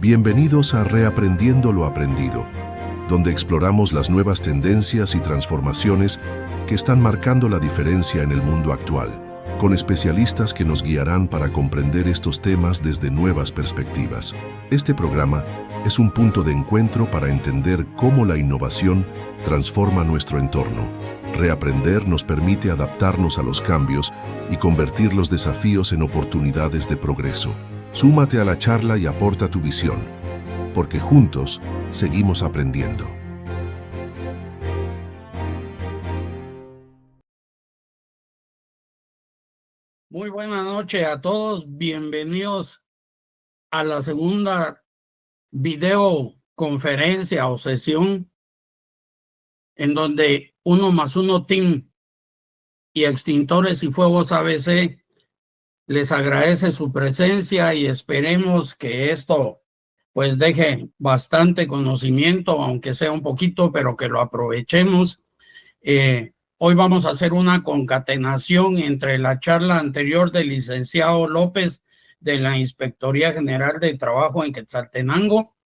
Bienvenidos a Reaprendiendo lo Aprendido, donde exploramos las nuevas tendencias y transformaciones que están marcando la diferencia en el mundo actual, con especialistas que nos guiarán para comprender estos temas desde nuevas perspectivas. Este programa es un punto de encuentro para entender cómo la innovación transforma nuestro entorno. Reaprender nos permite adaptarnos a los cambios y convertir los desafíos en oportunidades de progreso. Súmate a la charla y aporta tu visión, porque juntos seguimos aprendiendo. Muy buenas noches a todos. Bienvenidos a la segunda videoconferencia o sesión en donde 1+1 Team y Extintores y Fuegos ABC les agradece su presencia y esperemos que esto pues deje bastante conocimiento, aunque sea un poquito, pero que lo aprovechemos. Hoy vamos a hacer una concatenación entre la charla anterior del licenciado López de la Inspectoría General de Trabajo en Quetzaltenango,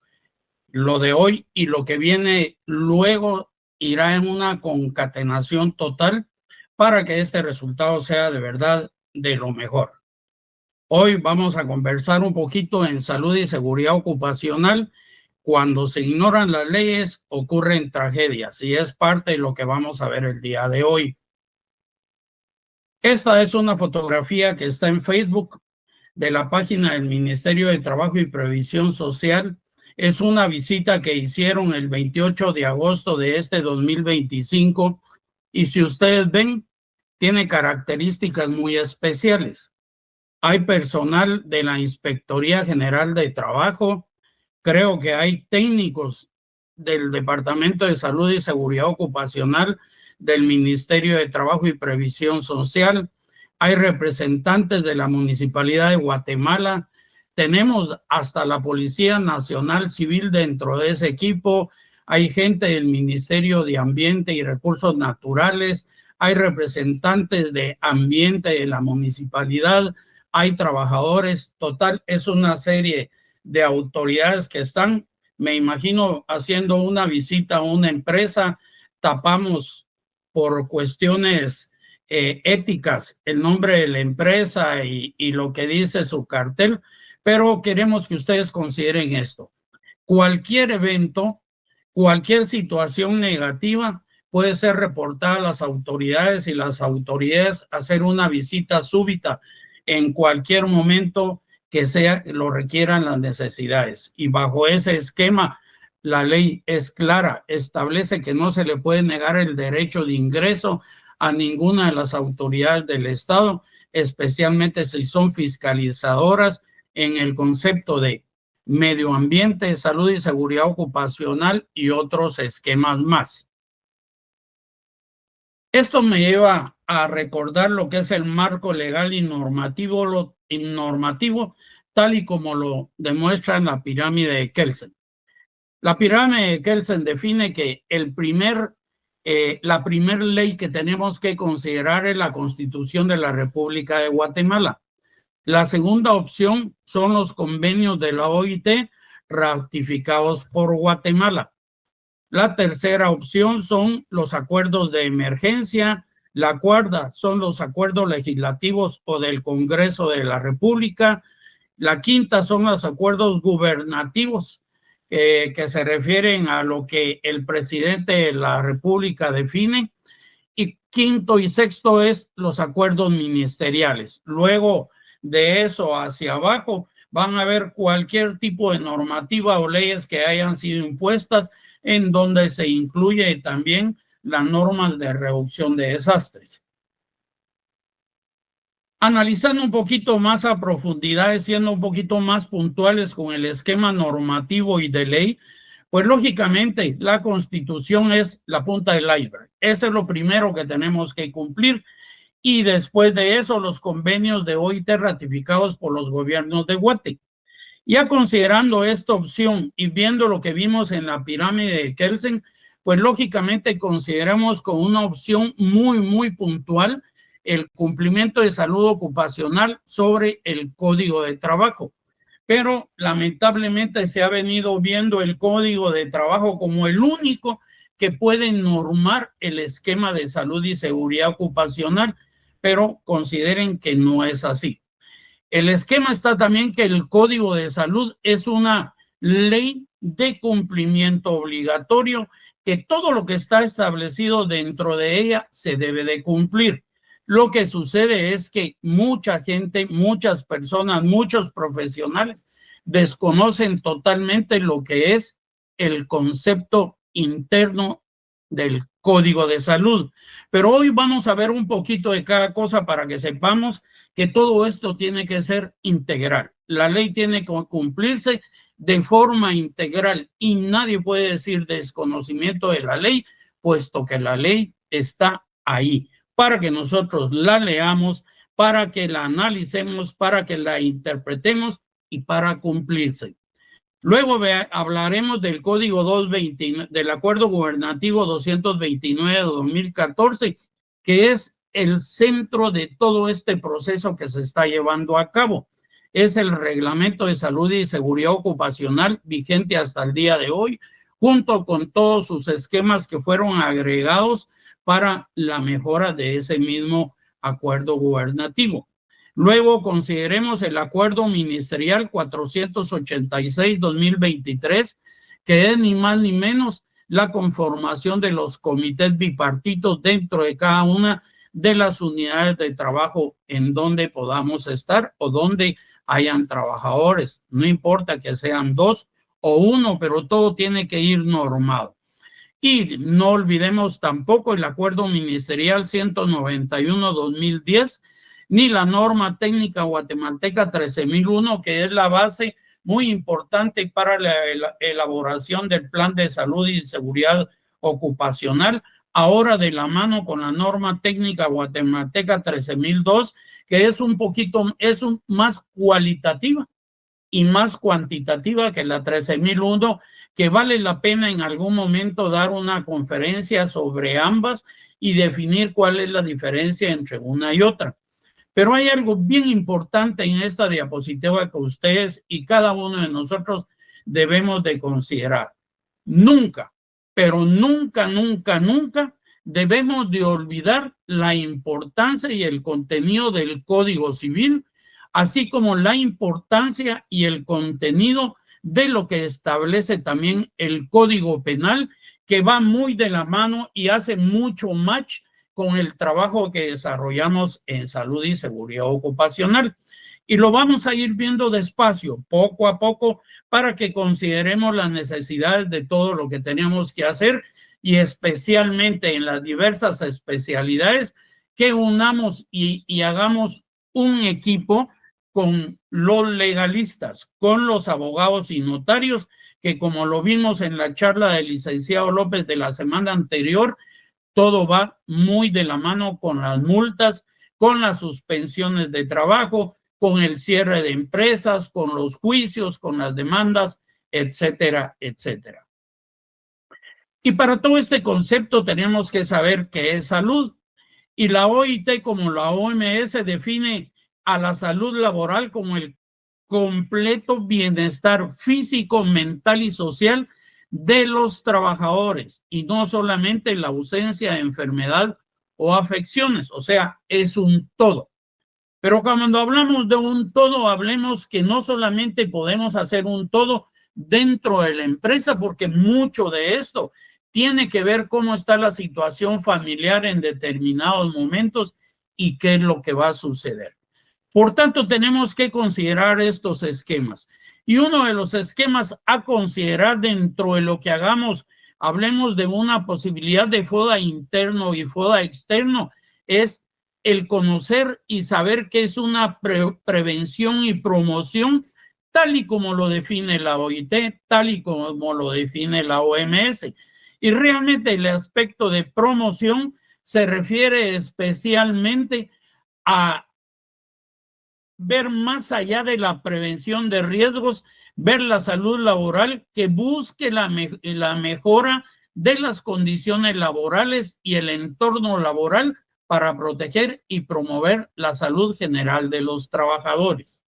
lo de hoy y lo que viene luego irá en una concatenación total para que este resultado sea de verdad de lo mejor. Hoy vamos a conversar un poquito en salud y seguridad ocupacional. Cuando se ignoran las leyes, ocurren tragedias y es parte de lo que vamos a ver el día de hoy. Esta es una fotografía que está en Facebook de la página del Ministerio de Trabajo y Previsión Social. Es una visita que hicieron el 28 de agosto de este 2025 y si ustedes ven, tiene características muy especiales. Hay personal de la Inspectoría General de Trabajo, creo que hay técnicos del Departamento de Salud y Seguridad Ocupacional del Ministerio de Trabajo y Previsión Social, hay representantes de la Municipalidad de Guatemala, tenemos hasta la Policía Nacional Civil dentro de ese equipo, hay gente del Ministerio de Ambiente y Recursos Naturales, hay representantes de ambiente de la municipalidad, hay trabajadores, total, es una serie de autoridades que están, me imagino, haciendo una visita a una empresa. Tapamos por cuestiones éticas el nombre de la empresa y lo que dice su cartel, pero queremos que ustedes consideren esto. Cualquier evento, cualquier situación negativa puede ser reportada a las autoridades y las autoridades hacer una visita súbita en cualquier momento que sea, lo requieran las necesidades. Y bajo ese esquema, la ley es clara, establece que no se le puede negar el derecho de ingreso a ninguna de las autoridades del Estado, especialmente si son fiscalizadoras en el concepto de medio ambiente, salud y seguridad ocupacional y otros esquemas más. Esto me lleva a recordar lo que es el marco legal y normativo, tal y como lo demuestra en la pirámide de Kelsen. La pirámide de Kelsen define que la primer ley que tenemos que considerar es la Constitución de la República de Guatemala. La segunda opción son los convenios de la OIT ratificados por Guatemala. La tercera opción son los acuerdos de emergencia. La cuarta son los acuerdos legislativos o del Congreso de la República. La quinta son los acuerdos gubernativos que se refieren a lo que el presidente de la República define. Y quinto y sexto es los acuerdos ministeriales. Luego de eso hacia abajo van a ver cualquier tipo de normativa o leyes que hayan sido impuestas en donde se incluye también las normas de reducción de desastres. Analizando un poquito más a profundidad, siendo un poquito más puntuales con el esquema normativo y de ley, pues lógicamente la Constitución es la punta del iceberg. Eso es lo primero que tenemos que cumplir y después de eso los convenios de OIT ratificados por los gobiernos de Guate. Ya considerando esta opción y viendo lo que vimos en la pirámide de Kelsen, pues lógicamente consideramos con una opción muy puntual el cumplimiento de salud ocupacional sobre el Código de Trabajo. pero lamentablemente se ha venido viendo el Código de Trabajo como el único que puede normar el esquema de salud y seguridad ocupacional, pero consideren que no es así. El esquema está también que el Código de Salud es una ley de cumplimiento obligatorio, que todo lo que está establecido dentro de ella se debe de cumplir. Lo que sucede es que mucha gente, muchas personas, muchos profesionales desconocen totalmente lo que es el concepto interno del Código de Salud. Pero hoy vamos a ver un poquito de cada cosa para que sepamos que todo esto tiene que ser integral. La ley tiene que cumplirse de forma integral y nadie puede decir desconocimiento de la ley, puesto que la ley está ahí para que nosotros la leamos, para que la analicemos, para que la interpretemos y para cumplirse. Luego hablaremos del Código 229, del Acuerdo Gubernativo 229 de 2014, que es el centro de todo este proceso que se está llevando a cabo. Es el Reglamento de Salud y Seguridad Ocupacional vigente hasta el día de hoy, junto con todos sus esquemas que fueron agregados para la mejora de ese mismo acuerdo gubernativo. Luego consideremos el Acuerdo Ministerial 486-2023, que es ni más ni menos la conformación de los comités bipartitos dentro de cada una de las unidades de trabajo en donde podamos estar o donde hayan trabajadores. No importa que sean 2 o 1, pero todo tiene que ir normado. Y no olvidemos tampoco el Acuerdo Ministerial 191-2010, ni la norma técnica guatemalteca 13.001, que es la base muy importante para la elaboración del Plan de Salud y Seguridad Ocupacional, ahora de la mano con la norma técnica guatemalteca 13.002, que es un poquito, más cualitativa y más cuantitativa que la 13.001, que vale la pena en algún momento dar una conferencia sobre ambas y definir cuál es la diferencia entre una y otra. Pero hay algo bien importante en esta diapositiva que ustedes y cada uno de nosotros debemos de considerar. Nunca, pero nunca, nunca, nunca debemos de olvidar la importancia y el contenido del Código Civil, así como la importancia y el contenido de lo que establece también el Código Penal, que va muy de la mano y hace mucho match con el trabajo que desarrollamos en salud y seguridad ocupacional. Y lo vamos a ir viendo despacio, poco a poco, para que consideremos las necesidades de todo lo que tenemos que hacer y especialmente en las diversas especialidades, que unamos y hagamos un equipo con los legalistas, con los abogados y notarios, que como lo vimos en la charla del licenciado López de la semana anterior, todo va muy de la mano con las multas, con las suspensiones de trabajo, con el cierre de empresas, con los juicios, con las demandas, etcétera, etcétera. Y para todo este concepto tenemos que saber qué es salud. Y la OIT, como la OMS, define a la salud laboral como el completo bienestar físico, mental y social de los trabajadores, y no solamente la ausencia de enfermedad o afecciones, o sea, es un todo. Pero cuando hablamos de un todo, hablemos que no solamente podemos hacer un todo dentro de la empresa, porque mucho de esto tiene que ver cómo está la situación familiar en determinados momentos y qué es lo que va a suceder. Por tanto, tenemos que considerar estos esquemas. Y uno de los esquemas a considerar dentro de lo que hagamos, hablemos de una posibilidad de FODA interno y FODA externo, es el conocer y saber qué es una prevención y promoción, tal y como lo define la OIT, tal y como lo define la OMS. Y realmente el aspecto de promoción se refiere especialmente a ver más allá de la prevención de riesgos, ver la salud laboral que busque la mejora de las condiciones laborales y el entorno laboral para proteger y promover la salud general de los trabajadores.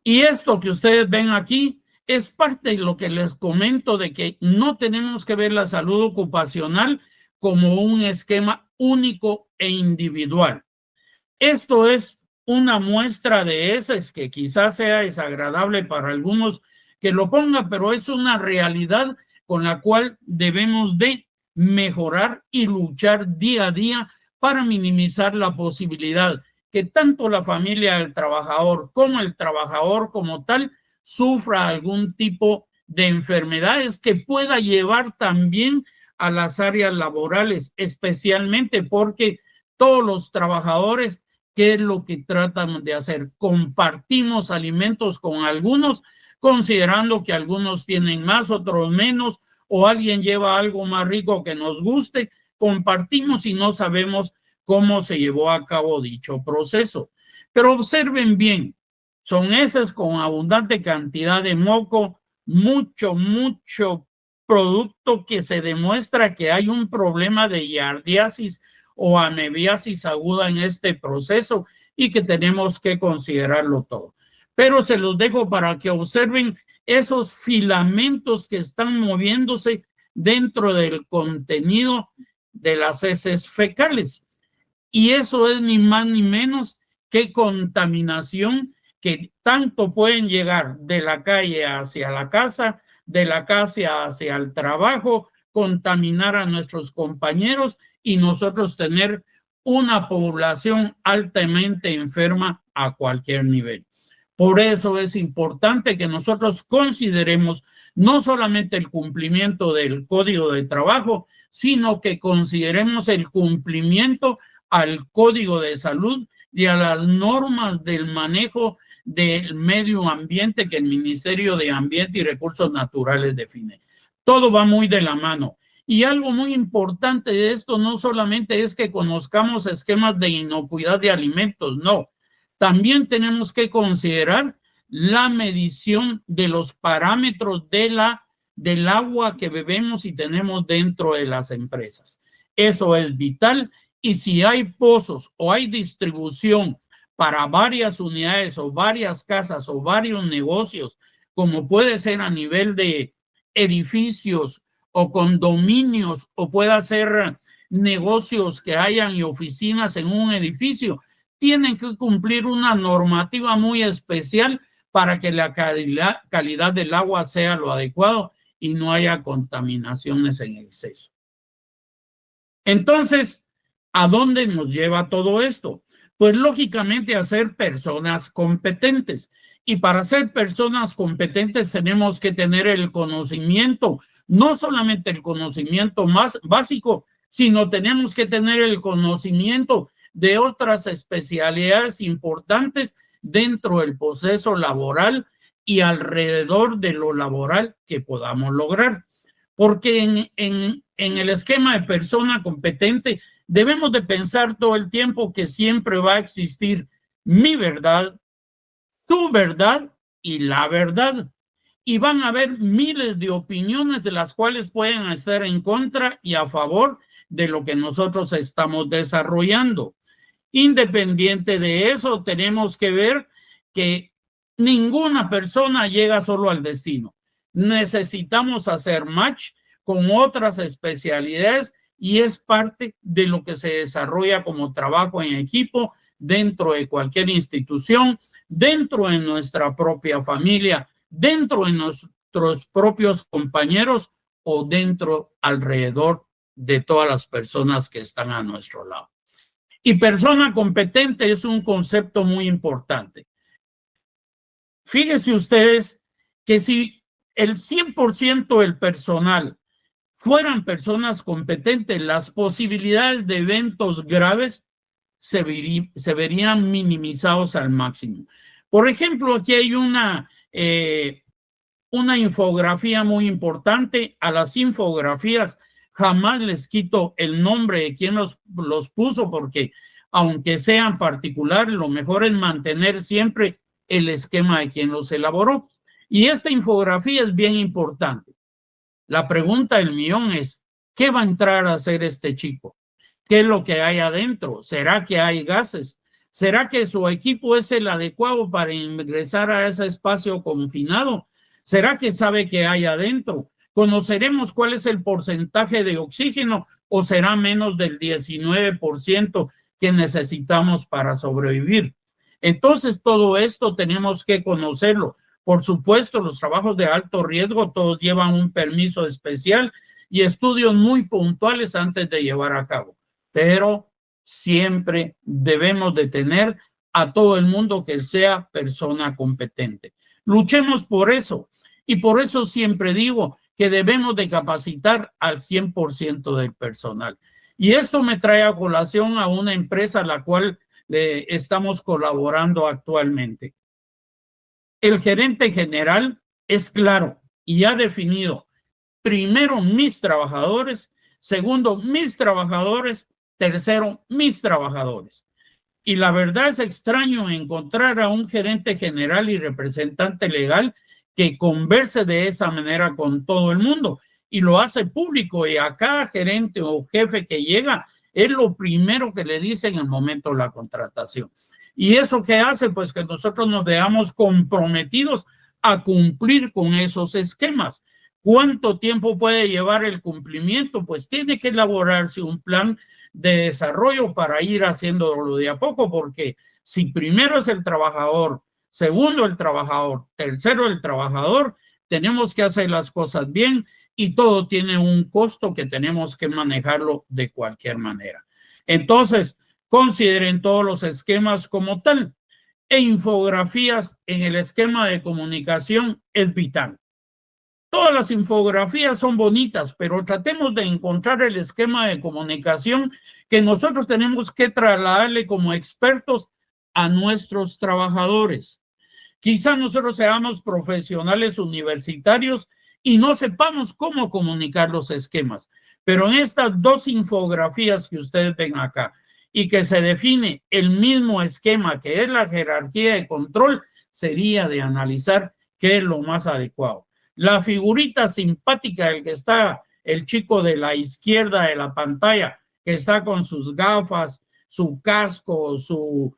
Y esto que ustedes ven aquí es parte de lo que les comento, de que no tenemos que ver la salud ocupacional como un esquema único e individual. Esto es una muestra de esas que quizás sea desagradable para algunos que lo pongan, pero es una realidad con la cual debemos de mejorar y luchar día a día para minimizar la posibilidad que tanto la familia del trabajador como el trabajador como tal sufra algún tipo de enfermedades que pueda llevar también a las áreas laborales, especialmente porque todos los trabajadores, ¿qué es lo que tratan de hacer? Compartimos alimentos con algunos, considerando que algunos tienen más, otros menos, o alguien lleva algo más rico que nos guste, compartimos y no sabemos cómo se llevó a cabo dicho proceso. Pero observen bien, son heces con abundante cantidad de moco, mucho producto que se demuestra que hay un problema de giardiasis o amebiasis aguda en este proceso y que tenemos que considerarlo todo. Pero se los dejo para que observen esos filamentos que están moviéndose dentro del contenido de las heces fecales. Y eso es ni más ni menos que contaminación que tanto pueden llegar de la calle hacia la casa, de la casa hacia el trabajo, contaminar a nuestros compañeros y nosotros tener una población altamente enferma a cualquier nivel. Por eso es importante que nosotros consideremos no solamente el cumplimiento del Código de Trabajo, sino que consideremos el cumplimiento al Código de Salud y a las normas del manejo del medio ambiente que el Ministerio de Ambiente y Recursos Naturales define. Todo va muy de la mano. Y algo muy importante de esto no solamente es que conozcamos esquemas de inocuidad de alimentos, no. También tenemos que considerar la medición de los parámetros del agua que bebemos y tenemos dentro de las empresas. Eso es vital. Y si hay pozos o hay distribución para varias unidades o varias casas o varios negocios, como puede ser a nivel de edificios o condominios, o pueda ser negocios que hayan y oficinas en un edificio, tienen que cumplir una normativa muy especial para que la calidad del agua sea lo adecuado y no haya contaminaciones en exceso. Entonces, ¿a dónde nos lleva todo esto? Pues lógicamente a ser personas competentes. Y para ser personas competentes tenemos que tener el conocimiento, no solamente el conocimiento más básico, sino tenemos que tener el conocimiento de otras especialidades importantes dentro del proceso laboral y alrededor de lo laboral que podamos lograr. Porque en el esquema de persona competente debemos de pensar todo el tiempo que siempre va a existir mi verdad, su verdad y la verdad. Y van a haber miles de opiniones de las cuales pueden estar en contra y a favor de lo que nosotros estamos desarrollando. Independiente de eso, tenemos que ver que ninguna persona llega solo al destino. Necesitamos hacer match con otras especialidades y es parte de lo que se desarrolla como trabajo en equipo dentro de cualquier institución, dentro de nuestra propia familia, dentro de nuestros propios compañeros o dentro alrededor de todas las personas que están a nuestro lado. Y persona competente es un concepto muy importante. Fíjense ustedes que si el 100% del personal fueran personas competentes, las posibilidades de eventos graves se verían minimizados al máximo. Por ejemplo, aquí hay una infografía muy importante. A las infografías jamás les quito el nombre de quien los puso, porque aunque sean particulares, lo mejor es mantener siempre el esquema de quien los elaboró. Y esta infografía es bien importante. La pregunta del millón es, ¿qué va a entrar a hacer este chico? ¿Qué es lo que hay adentro? ¿Será que hay gases? ¿Será que su equipo es el adecuado para ingresar a ese espacio confinado? ¿Será que sabe qué hay adentro? ¿Conoceremos cuál es el porcentaje de oxígeno o será menos del 19% que necesitamos para sobrevivir? Entonces, todo esto tenemos que conocerlo. Por supuesto, los trabajos de alto riesgo todos llevan un permiso especial y estudios muy puntuales antes de llevar a cabo. Pero siempre debemos de tener a todo el mundo que sea persona competente. Luchemos por eso. Y por eso siempre digo que debemos de capacitar al 100% del personal. Y esto me trae a colación a una empresa a la cual estamos colaborando actualmente. El gerente general es claro y ha definido: primero mis trabajadores, segundo mis trabajadores, tercero mis trabajadores. Y la verdad es extraño encontrar a un gerente general y representante legal que converse de esa manera con todo el mundo y lo hace público, y a cada gerente o jefe que llega es lo primero que le dice en el momento de la contratación. ¿Y eso qué hace? Pues que nosotros nos veamos comprometidos a cumplir con esos esquemas. ¿Cuánto tiempo puede llevar el cumplimiento? Pues tiene que elaborarse un plan de desarrollo para ir haciéndolo de a poco, porque si primero es el trabajador, segundo el trabajador, tercero el trabajador, tenemos que hacer las cosas bien y todo tiene un costo que tenemos que manejarlo de cualquier manera. Entonces, consideren todos los esquemas como tal, e infografías en el esquema de comunicación es vital. Todas las infografías son bonitas, pero tratemos de encontrar el esquema de comunicación que nosotros tenemos que trasladarle como expertos a nuestros trabajadores. Quizá nosotros seamos profesionales universitarios y no sepamos cómo comunicar los esquemas, pero en estas dos infografías que ustedes ven acá y que se define el mismo esquema que es la jerarquía de control, sería de analizar qué es lo más adecuado. La figurita simpática, el que está, el chico de la izquierda de la pantalla, que está con sus gafas, su casco, su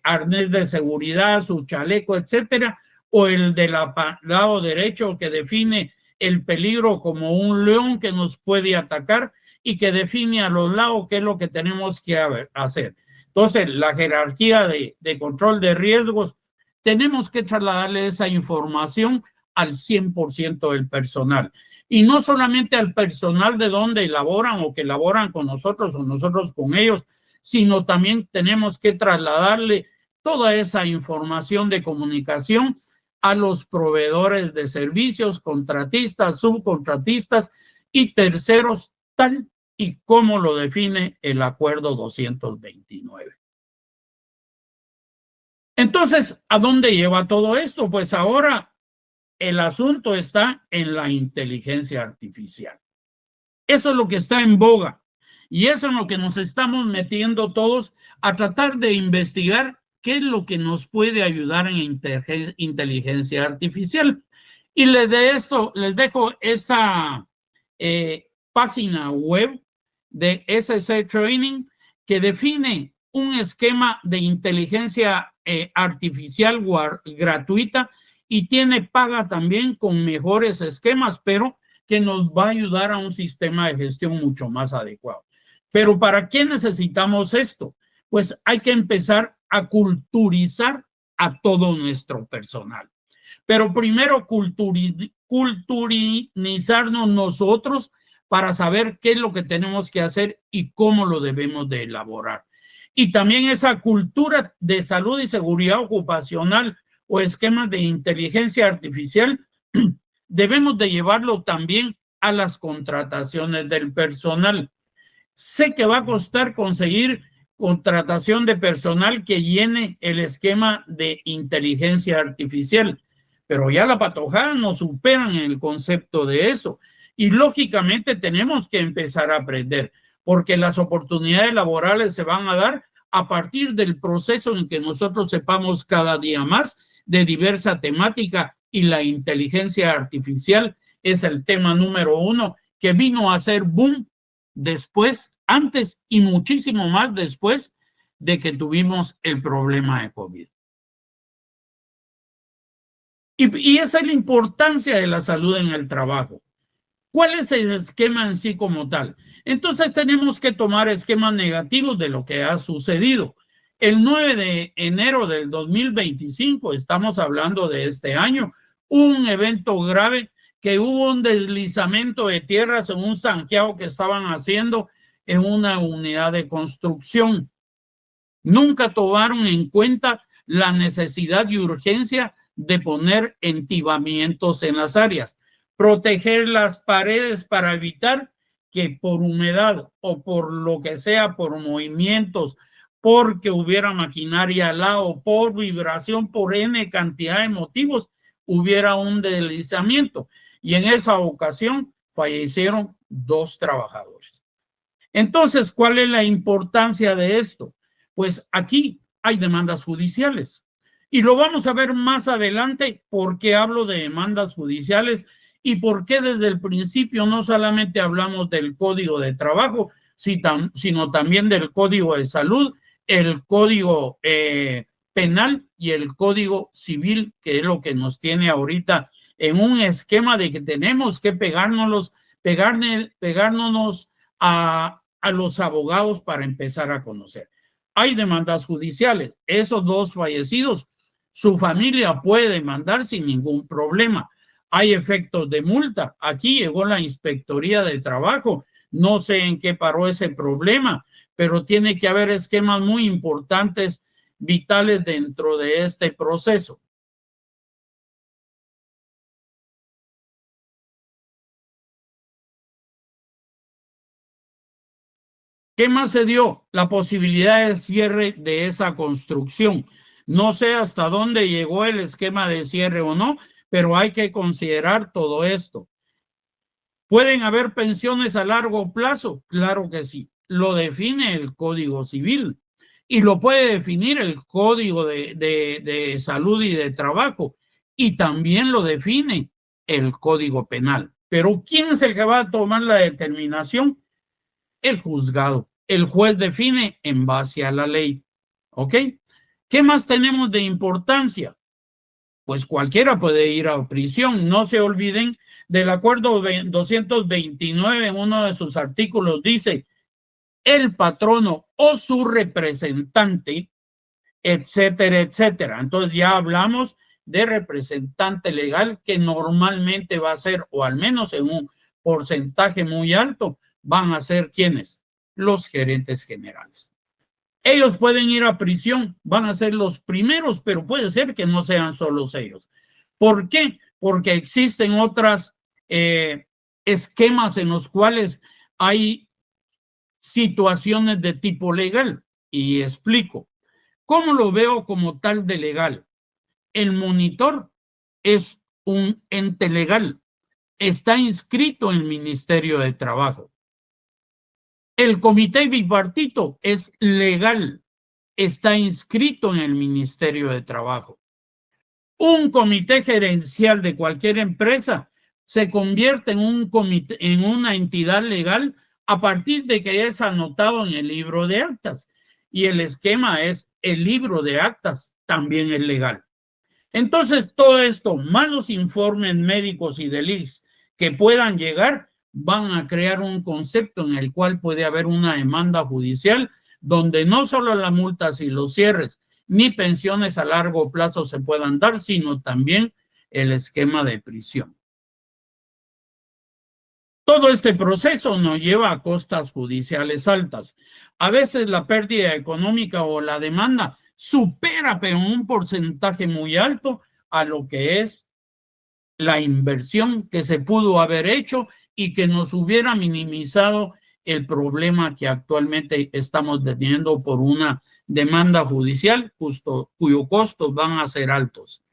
arnés de seguridad, su chaleco, etcétera, o el del lado derecho que define el peligro como un león que nos puede atacar y que define a los lados qué es lo que tenemos que hacer. Entonces, la jerarquía de control de riesgos, tenemos que trasladarle esa información al 100% del personal. Y no solamente al personal de donde elaboran o que elaboran con nosotros o nosotros con ellos, sino también tenemos que trasladarle toda esa información de comunicación a los proveedores de servicios, contratistas, subcontratistas y terceros, tal y como lo define el Acuerdo 229. Entonces, ¿a dónde lleva todo esto? Pues ahora el asunto está en la inteligencia artificial. Eso es lo que está en boga y eso es lo que nos estamos metiendo todos a tratar de investigar qué es lo que nos puede ayudar en inteligencia artificial. Y les dejo esta página web de SC Training que define un esquema de inteligencia artificial gratuita y tiene paga también con mejores esquemas, pero que nos va a ayudar a un sistema de gestión mucho más adecuado. Pero ¿para qué necesitamos esto? Pues hay que empezar a culturizar a todo nuestro personal. Pero primero culturizarnos nosotros para saber qué es lo que tenemos que hacer y cómo lo debemos de elaborar. Y también esa cultura de salud y seguridad ocupacional o esquemas de inteligencia artificial, debemos de llevarlo también a las contrataciones del personal. Sé que va a costar conseguir contratación de personal que llene el esquema de inteligencia artificial, pero ya la patojada nos superan en el concepto de eso. Y lógicamente tenemos que empezar a aprender, porque las oportunidades laborales se van a dar a partir del proceso en que nosotros sepamos cada día más de diversa temática, y la inteligencia artificial es el tema número 1 que vino a ser boom después, antes y muchísimo más después de que tuvimos el problema de COVID. Y esa es la importancia de la salud en el trabajo. ¿Cuál es el esquema en sí como tal? Entonces tenemos que tomar esquemas negativos de lo que ha sucedido. El 9 de enero del 2025, estamos hablando de este año, un evento grave que hubo un deslizamiento de tierras en un zanjeado que estaban haciendo en una unidad de construcción. Nunca tomaron en cuenta la necesidad y urgencia de poner entibamientos en las áreas, proteger las paredes para evitar que por humedad o por lo que sea, por movimientos, porque hubiera maquinaria al lado, por vibración, por N cantidad de motivos, hubiera un deslizamiento. Y en esa ocasión fallecieron 2 trabajadores. Entonces, ¿cuál es la importancia de esto? Pues aquí hay demandas judiciales. Y lo vamos a ver más adelante por qué hablo de demandas judiciales y por qué desde el principio no solamente hablamos del Código de Trabajo, sino también del Código de Salud, el Código Penal y el Código Civil, que es lo que nos tiene ahorita en un esquema de que tenemos que pegárnoslos a los abogados para empezar a conocer. Hay demandas judiciales. Esos 2 fallecidos, su familia puede demandar sin ningún problema. Hay efectos de multa. Aquí llegó la Inspectoría de Trabajo. No sé en qué paró ese problema, pero tiene que haber esquemas muy importantes, vitales dentro de este proceso. ¿Qué más se dio? La posibilidad de cierre de esa construcción. No sé hasta dónde llegó el esquema de cierre o no, pero hay que considerar todo esto. ¿Pueden haber pensiones a largo plazo? Claro que sí. Lo define el Código Civil y lo puede definir el Código de Salud y de Trabajo y también lo define el Código Penal. Pero ¿quién es el que va a tomar la determinación? El juzgado. El juez define en base a la ley. ¿Ok? ¿Qué más tenemos de importancia? Pues cualquiera puede ir a prisión. No se olviden del acuerdo 229, en uno de sus artículos dice, el patrono o su representante, etcétera, etcétera. Entonces ya hablamos de representante legal que normalmente va a ser, o al menos en un porcentaje muy alto, van a ser ¿quiénes? Los gerentes generales. Ellos pueden ir a prisión, van a ser los primeros, pero puede ser que no sean solos ellos. ¿Por qué? Porque existen otras esquemas en los cuales hay situaciones de tipo legal. Y explico. ¿Cómo lo veo como tal de legal? El monitor es un ente legal. Está inscrito en el Ministerio de Trabajo. El comité bipartito es legal, está inscrito en el Ministerio de Trabajo. Un comité gerencial de cualquier empresa se convierte en un comité, en una entidad legal a partir de que es anotado en el libro de actas. Y el esquema es el libro de actas también es legal. Entonces, todo esto, más los informes médicos y del ISSSTE que puedan llegar, van a crear un concepto en el cual puede haber una demanda judicial donde no solo las multas y los cierres ni pensiones a largo plazo se puedan dar, sino también el esquema de prisión. Todo este proceso nos lleva a costas judiciales altas. A veces la pérdida económica o la demanda supera, pero en un porcentaje muy alto, a lo que es la inversión que se pudo haber hecho y que nos hubiera minimizado el problema que actualmente estamos teniendo por una demanda judicial cuyo costos van a ser altos.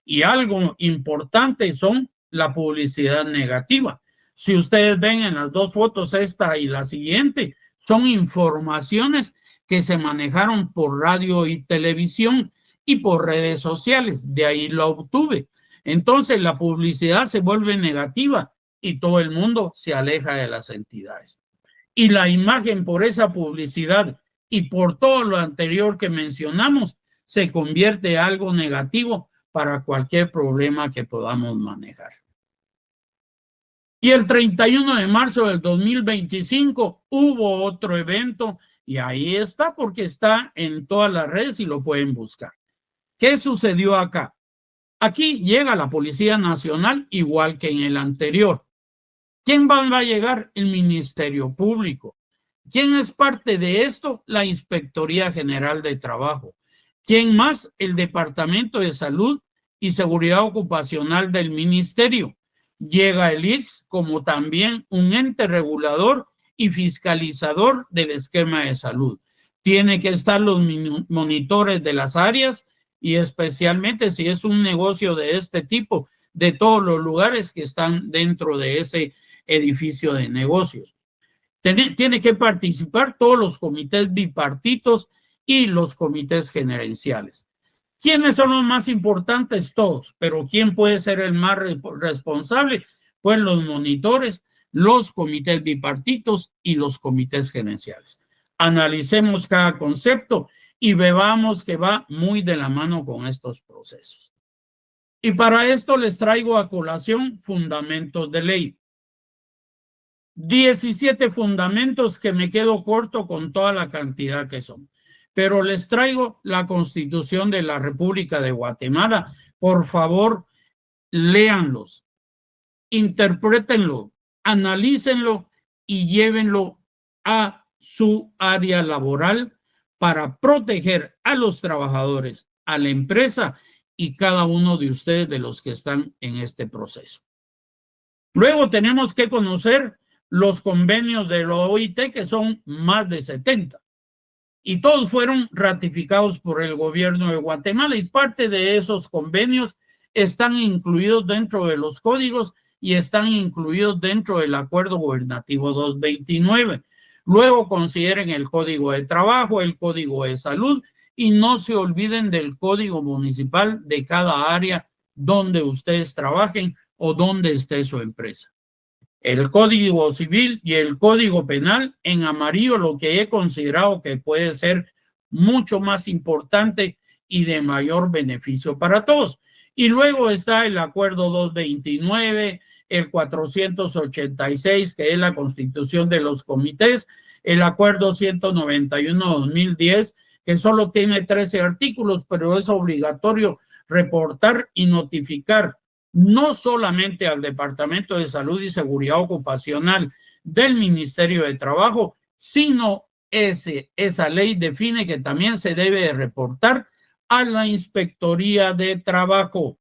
Y algo importante son la publicidad negativa. Si ustedes ven en las 2 fotos, esta y la siguiente, son informaciones que se manejaron por radio y televisión y por redes sociales. De ahí lo obtuve. Entonces la publicidad se vuelve negativa y todo el mundo se aleja de las entidades. Y la imagen por esa publicidad y por todo lo anterior que mencionamos, se convierte en algo negativo para cualquier problema que podamos manejar. Y el 31 de marzo del 2025 hubo otro evento y ahí está porque está en todas las redes y lo pueden buscar. ¿Qué sucedió acá? Aquí llega la Policía Nacional igual que en el anterior. ¿Quién va a llegar? El Ministerio Público. ¿Quién es parte de esto? La Inspectoría General de Trabajo. ¿Quién más? El Departamento de Salud y Seguridad Ocupacional del Ministerio. Llega el ICS como también un ente regulador y fiscalizador del esquema de salud. Tiene que estar los monitores de las áreas y especialmente si es un negocio de este tipo, de todos los lugares que están dentro de ese edificio de negocios. Tiene que participar todos los comités bipartitos y los comités gerenciales. ¿Quiénes son los más importantes? Todos, pero ¿quién puede ser el más responsable? Pues los monitores, los comités bipartitos y los comités gerenciales. Analicemos cada concepto y veamos que va muy de la mano con estos procesos. Y para esto les traigo a colación fundamentos de ley. 17 fundamentos que me quedo corto con toda la cantidad que son. Pero les traigo la Constitución de la República de Guatemala. Por favor, léanlos, interprétenlo, analícenlo y llévenlo a su área laboral para proteger a los trabajadores, a la empresa y cada uno de ustedes de los que están en este proceso. Luego tenemos que conocer los convenios de la OIT, que son más de 70. Y todos fueron ratificados por el gobierno de Guatemala y parte de esos convenios están incluidos dentro de los códigos y están incluidos dentro del Acuerdo Gubernativo 229. Luego consideren el Código de Trabajo, el Código de Salud y no se olviden del Código Municipal de cada área donde ustedes trabajen o donde esté su empresa. El Código Civil y el Código Penal en amarillo, lo que he considerado que puede ser mucho más importante y de mayor beneficio para todos. Y luego está el Acuerdo 229, el 486, que es la Constitución de los Comités, el Acuerdo 191-2010, que solo tiene 13 artículos, pero es obligatorio reportar y notificar no solamente al Departamento de Salud y Seguridad Ocupacional del Ministerio de Trabajo, sino esa ley define que también se debe de reportar a la Inspectoría de Trabajo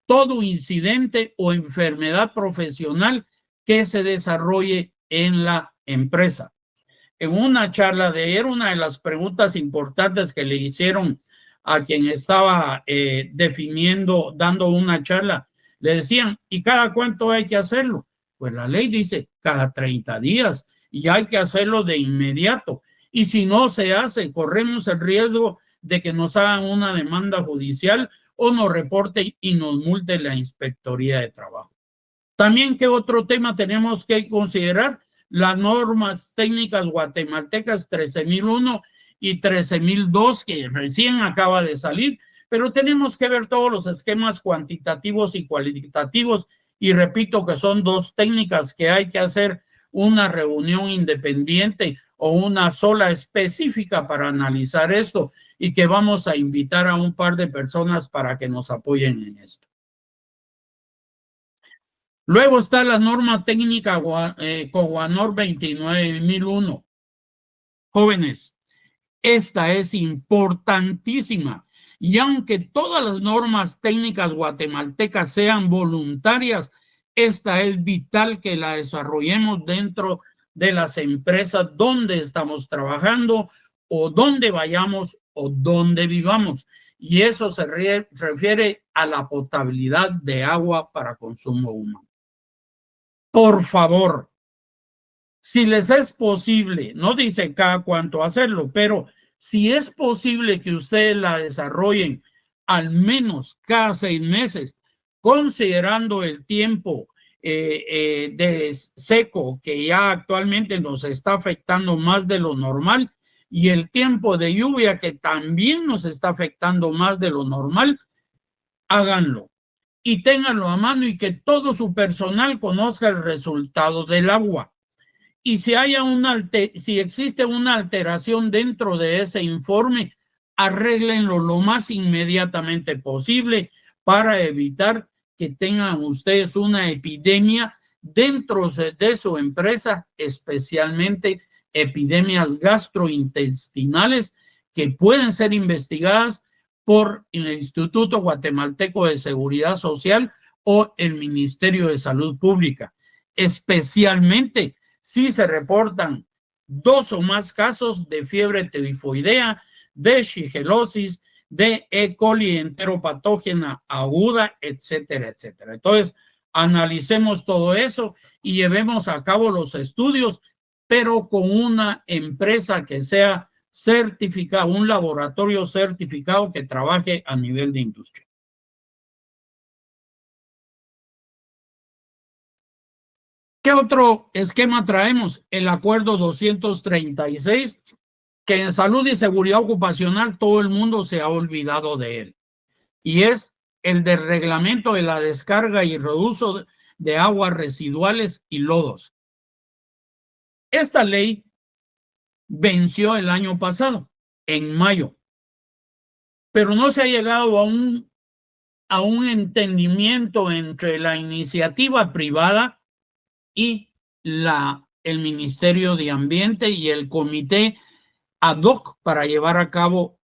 todo incidente o enfermedad profesional que se desarrolle en la empresa. En una charla de ayer, una de las preguntas importantes que le hicieron a quien estaba dando una charla, le decían, ¿y cada cuánto hay que hacerlo? Pues la ley dice cada 30 días y hay que hacerlo de inmediato. Y si no se hace, corremos el riesgo de que nos hagan una demanda judicial o nos reporten y nos multe la Inspectoría de Trabajo. También, ¿qué otro tema tenemos que considerar? Las normas técnicas guatemaltecas 13.001 y 13.002, que recién acaba de salir, pero tenemos que ver todos los esquemas cuantitativos y cualitativos y repito que son dos técnicas que hay que hacer una reunión independiente o una sola específica para analizar esto y que vamos a invitar a un par de personas para que nos apoyen en esto. Luego está la norma técnica COGUANOR 29.001. Jóvenes, esta es importantísima. Y aunque todas las normas técnicas guatemaltecas sean voluntarias, esta es vital que la desarrollemos dentro de las empresas donde estamos trabajando o donde vayamos o donde vivamos. Y eso se refiere a la potabilidad de agua para consumo humano. Por favor, si les es posible, no dice cada cuánto hacerlo, pero si es posible que ustedes la desarrollen al menos cada 6 meses, considerando el tiempo de seco que ya actualmente nos está afectando más de lo normal, y el tiempo de lluvia, que también nos está afectando más de lo normal, háganlo y ténganlo a mano y que todo su personal conozca el resultado del agua. Y si existe una alteración dentro de ese informe, arréglenlo lo más inmediatamente posible para evitar que tengan ustedes una epidemia dentro de su empresa, especialmente epidemias gastrointestinales que pueden ser investigadas por el Instituto Guatemalteco de Seguridad Social o el Ministerio de Salud Pública, especialmente si se reportan 2 o más casos de fiebre tifoidea, de shigelosis, de E. coli enteropatógena aguda, etcétera, etcétera. Entonces, analicemos todo eso y llevemos a cabo los estudios, pero con una empresa que sea certificada, un laboratorio certificado que trabaje a nivel de industria. ¿Qué otro esquema traemos? El acuerdo 236, que en salud y seguridad ocupacional todo el mundo se ha olvidado de él. Y es el del reglamento de la descarga y reuso de aguas residuales y lodos. Esta ley venció el año pasado, en mayo, pero no se ha llegado a un entendimiento entre la iniciativa privada y el Ministerio de Ambiente y el comité ad hoc para llevar a cabo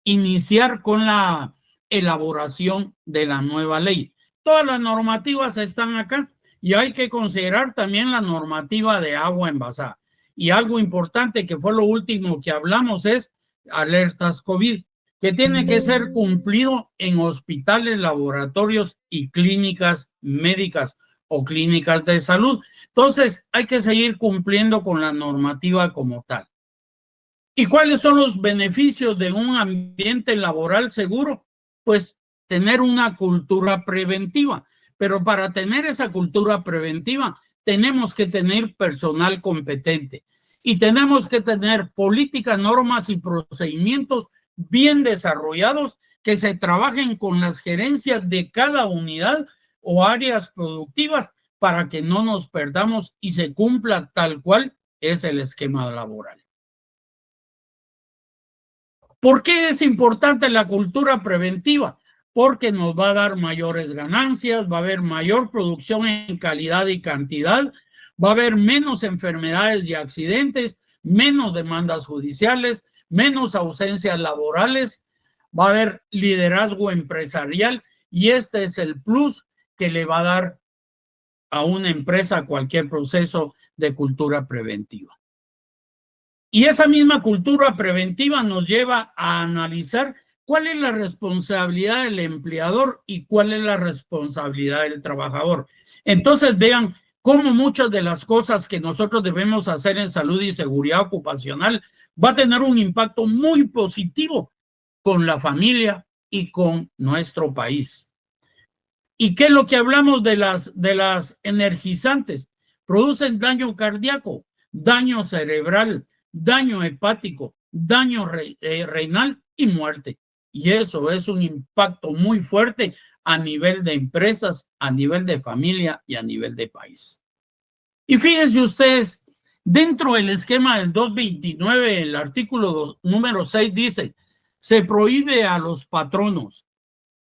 iniciar con la elaboración de la nueva ley. Todas las normativas están acá y hay que considerar también la normativa de agua envasada. Y algo importante que fue lo último que hablamos es alertas COVID, que tiene que ser cumplido en hospitales, laboratorios y clínicas médicas o clínicas de salud. Entonces, hay que seguir cumpliendo con la normativa como tal. ¿Y cuáles son los beneficios de un ambiente laboral seguro? Pues tener una cultura preventiva. Pero para tener esa cultura preventiva, tenemos que tener personal competente y tenemos que tener políticas, normas y procedimientos bien desarrollados que se trabajen con las gerencias de cada unidad o áreas productivas para que no nos perdamos y se cumpla tal cual es el esquema laboral. ¿Por qué es importante la cultura preventiva? Porque nos va a dar mayores ganancias, va a haber mayor producción en calidad y cantidad, va a haber menos enfermedades y accidentes, menos demandas judiciales, menos ausencias laborales, va a haber liderazgo empresarial y este es el plus que le va a dar a una empresa cualquier proceso de cultura preventiva. Y esa misma cultura preventiva nos lleva a analizar cuál es la responsabilidad del empleador y cuál es la responsabilidad del trabajador. Entonces vean cómo muchas de las cosas que nosotros debemos hacer en salud y seguridad ocupacional va a tener un impacto muy positivo con la familia y con nuestro país. ¿Y qué es lo que hablamos de las energizantes? Producen daño cardíaco, daño cerebral, daño hepático, daño renal y muerte. Y eso es un impacto muy fuerte a nivel de empresas, a nivel de familia y a nivel de país. Y fíjense ustedes, dentro del esquema del 229, el artículo número 6 dice, se prohíbe a los patronos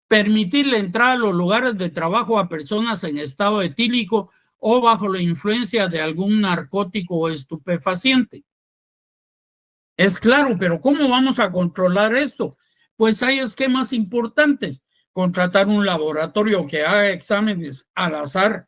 permitir la entrada a los lugares de trabajo a personas en estado etílico o bajo la influencia de algún narcótico o estupefaciente. Es claro, pero ¿cómo vamos a controlar esto? Pues hay esquemas importantes. Contratar un laboratorio que haga exámenes al azar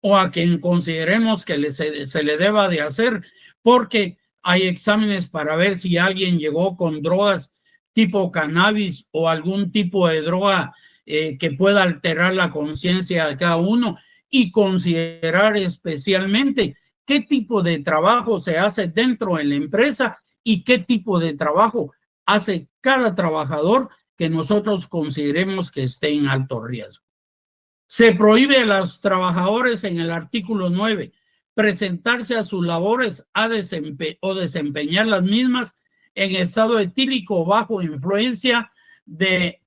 o a quien consideremos que se le deba de hacer, porque hay exámenes para ver si alguien llegó con drogas tipo cannabis o algún tipo de droga que pueda alterar la conciencia de cada uno y considerar especialmente qué tipo de trabajo se hace dentro de la empresa y qué tipo de trabajo hace cada trabajador que nosotros consideremos que esté en alto riesgo. Se prohíbe a los trabajadores en el artículo 9 presentarse a sus labores o desempeñar las mismas en estado etílico o bajo influencia de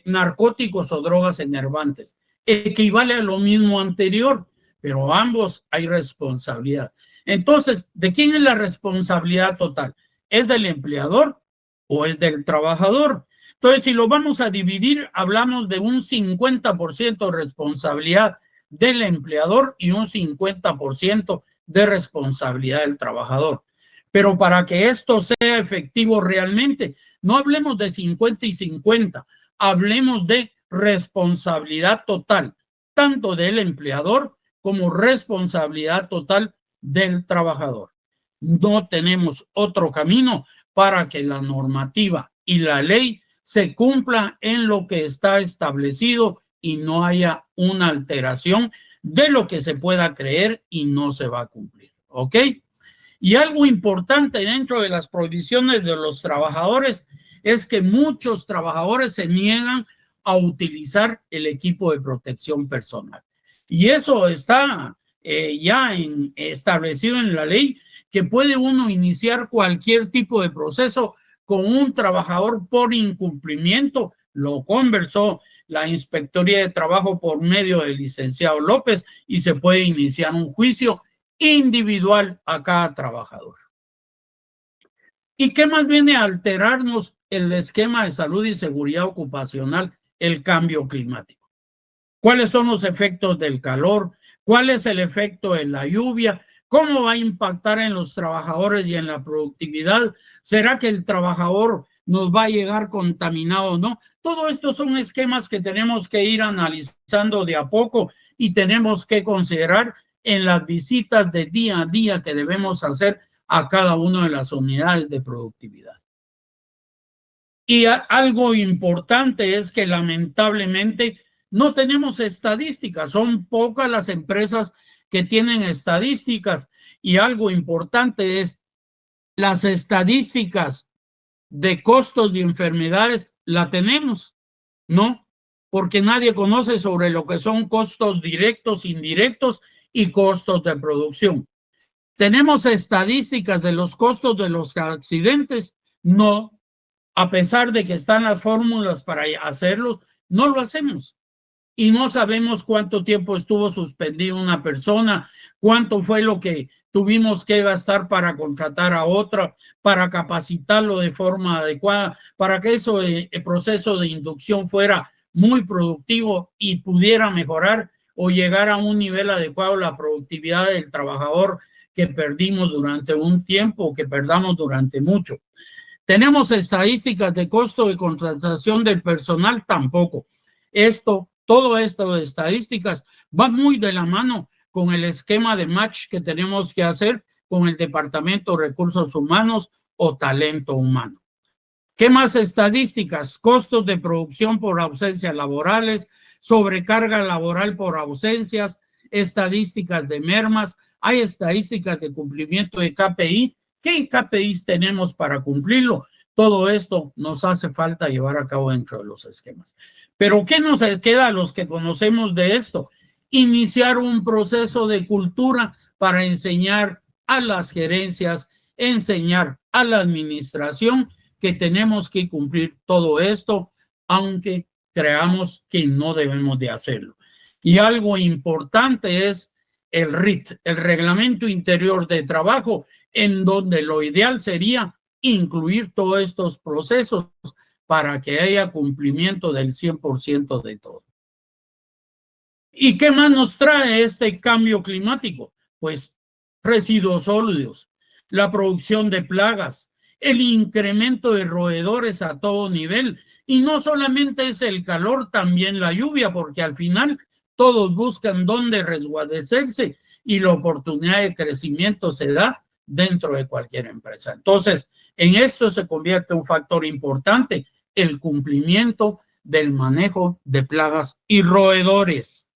narcóticos o drogas enervantes. Equivale a lo mismo anterior, pero ambos hay responsabilidad. Entonces, ¿de quién es la responsabilidad total? ¿Es del empleador o es del trabajador? Entonces, si lo vamos a dividir, hablamos de un 50% de responsabilidad del empleador y un 50% de responsabilidad del trabajador. Pero para que esto sea efectivo realmente, no hablemos de 50 y 50, hablemos de responsabilidad total, tanto del empleador como responsabilidad total del trabajador. No tenemos otro camino para que la normativa y la ley se cumpla en lo que está establecido y no haya una alteración de lo que se pueda creer y no se va a cumplir. ¿Ok? Y algo importante dentro de las prohibiciones de los trabajadores es que muchos trabajadores se niegan a utilizar el equipo de protección personal. Y eso está ya establecido en la ley, que puede uno iniciar cualquier tipo de proceso con un trabajador por incumplimiento. Lo conversó la Inspectoría de Trabajo por medio del licenciado López y se puede iniciar un juicio individual a cada trabajador. ¿Y qué más viene a alterarnos el esquema de salud y seguridad ocupacional? El cambio climático. ¿Cuáles son los efectos del calor? ¿Cuál es el efecto de la lluvia? ¿Cómo va a impactar en los trabajadores y en la productividad? ¿Será que el trabajador nos va a llegar contaminado o no? Todo esto son esquemas que tenemos que ir analizando de a poco y tenemos que considerar en las visitas de día a día que debemos hacer a cada una de las unidades de productividad. Y algo importante es que lamentablemente no tenemos estadísticas, son pocas las empresas que tienen estadísticas, y algo importante es las estadísticas de costos de enfermedades la tenemos, ¿no? Porque nadie conoce sobre lo que son costos directos, indirectos y costos de producción. ¿Tenemos estadísticas de los costos de los accidentes? No, a pesar de que están las fórmulas para hacerlos, no lo hacemos. Y no sabemos cuánto tiempo estuvo suspendida una persona, cuánto fue lo que tuvimos que gastar para contratar a otra, para capacitarlo de forma adecuada, para que el proceso de inducción fuera muy productivo y pudiera mejorar o llegar a un nivel adecuado la productividad del trabajador que perdimos durante un tiempo o que perdamos durante mucho. ¿Tenemos estadísticas de costo de contratación del personal? Tampoco. Todo esto de estadísticas va muy de la mano con el esquema de match que tenemos que hacer con el Departamento de Recursos Humanos o Talento Humano. ¿Qué más estadísticas? Costos de producción por ausencias laborales, sobrecarga laboral por ausencias, estadísticas de mermas, hay estadísticas de cumplimiento de KPI. ¿Qué KPIs tenemos para cumplirlo? Todo esto nos hace falta llevar a cabo dentro de los esquemas. Pero ¿qué nos queda a los que conocemos de esto? Iniciar un proceso de cultura para enseñar a las gerencias, enseñar a la administración que tenemos que cumplir todo esto, aunque creamos que no debemos de hacerlo. Y algo importante es el RIT, el Reglamento Interior de Trabajo, en donde lo ideal sería incluir todos estos procesos para que haya cumplimiento del 100% de todo. ¿Y qué más nos trae este cambio climático? Pues residuos sólidos, la producción de plagas, el incremento de roedores a todo nivel. Y no solamente es el calor, también la lluvia, porque al final todos buscan dónde resguardecerse y la oportunidad de crecimiento se da dentro de cualquier empresa. Entonces, en esto se convierte un factor importante, el cumplimiento del manejo de plagas y roedores.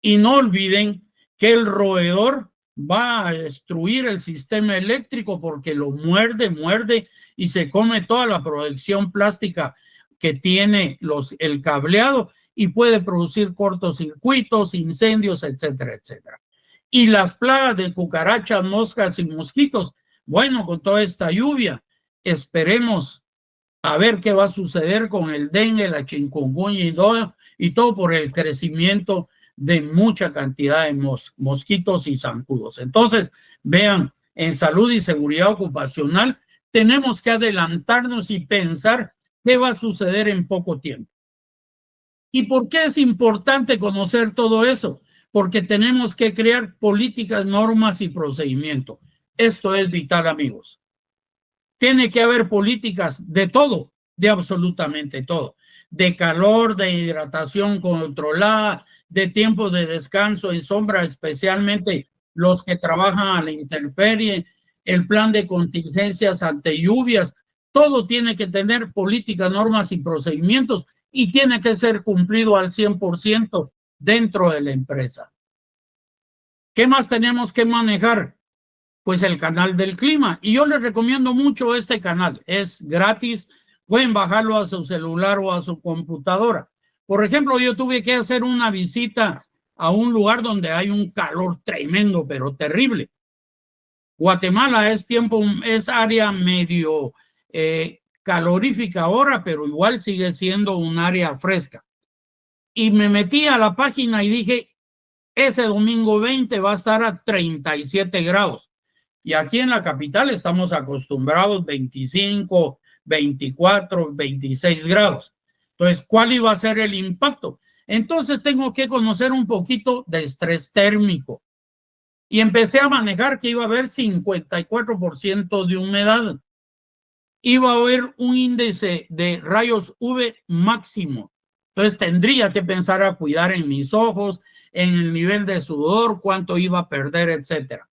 Y no olviden que el roedor va a destruir el sistema eléctrico porque lo muerde y se come toda la protección plástica que tiene el cableado y puede producir cortocircuitos, incendios, etcétera, etcétera. Y las plagas de cucarachas, moscas y mosquitos, bueno, con toda esta lluvia, esperemos a ver qué va a suceder con el dengue, la chikungunya y todo por el crecimiento de mucha cantidad de mosquitos y zancudos. Entonces, vean, en salud y seguridad ocupacional tenemos que adelantarnos y pensar qué va a suceder en poco tiempo. ¿Y por qué es importante conocer todo eso? Porque tenemos que crear políticas, normas y procedimientos. Esto es vital, amigos. Tiene que haber políticas de todo, de absolutamente todo. De calor, de hidratación controlada, de tiempo de descanso en sombra, especialmente los que trabajan a la intemperie, el plan de contingencias ante lluvias. Todo tiene que tener políticas, normas y procedimientos y tiene que ser cumplido al 100% dentro de la empresa. ¿Qué más tenemos que manejar? Pues el canal del clima. Y yo les recomiendo mucho este canal. Es gratis. Pueden bajarlo a su celular o a su computadora. Por ejemplo, yo tuve que hacer una visita a un lugar donde hay un calor tremendo, pero terrible. Guatemala es área medio calorífica ahora, pero igual sigue siendo un área fresca. Y me metí a la página y dije, ese domingo 20 va a estar a 37 grados. Y aquí en la capital estamos acostumbrados 25, 24, 26 grados. Entonces, ¿cuál iba a ser el impacto? Entonces tengo que conocer un poquito de estrés térmico. Y empecé a manejar que iba a haber 54% de humedad. Iba a haber un índice de rayos UV máximo. Entonces tendría que pensar a cuidar en mis ojos, en el nivel de sudor, cuánto iba a perder, etcétera.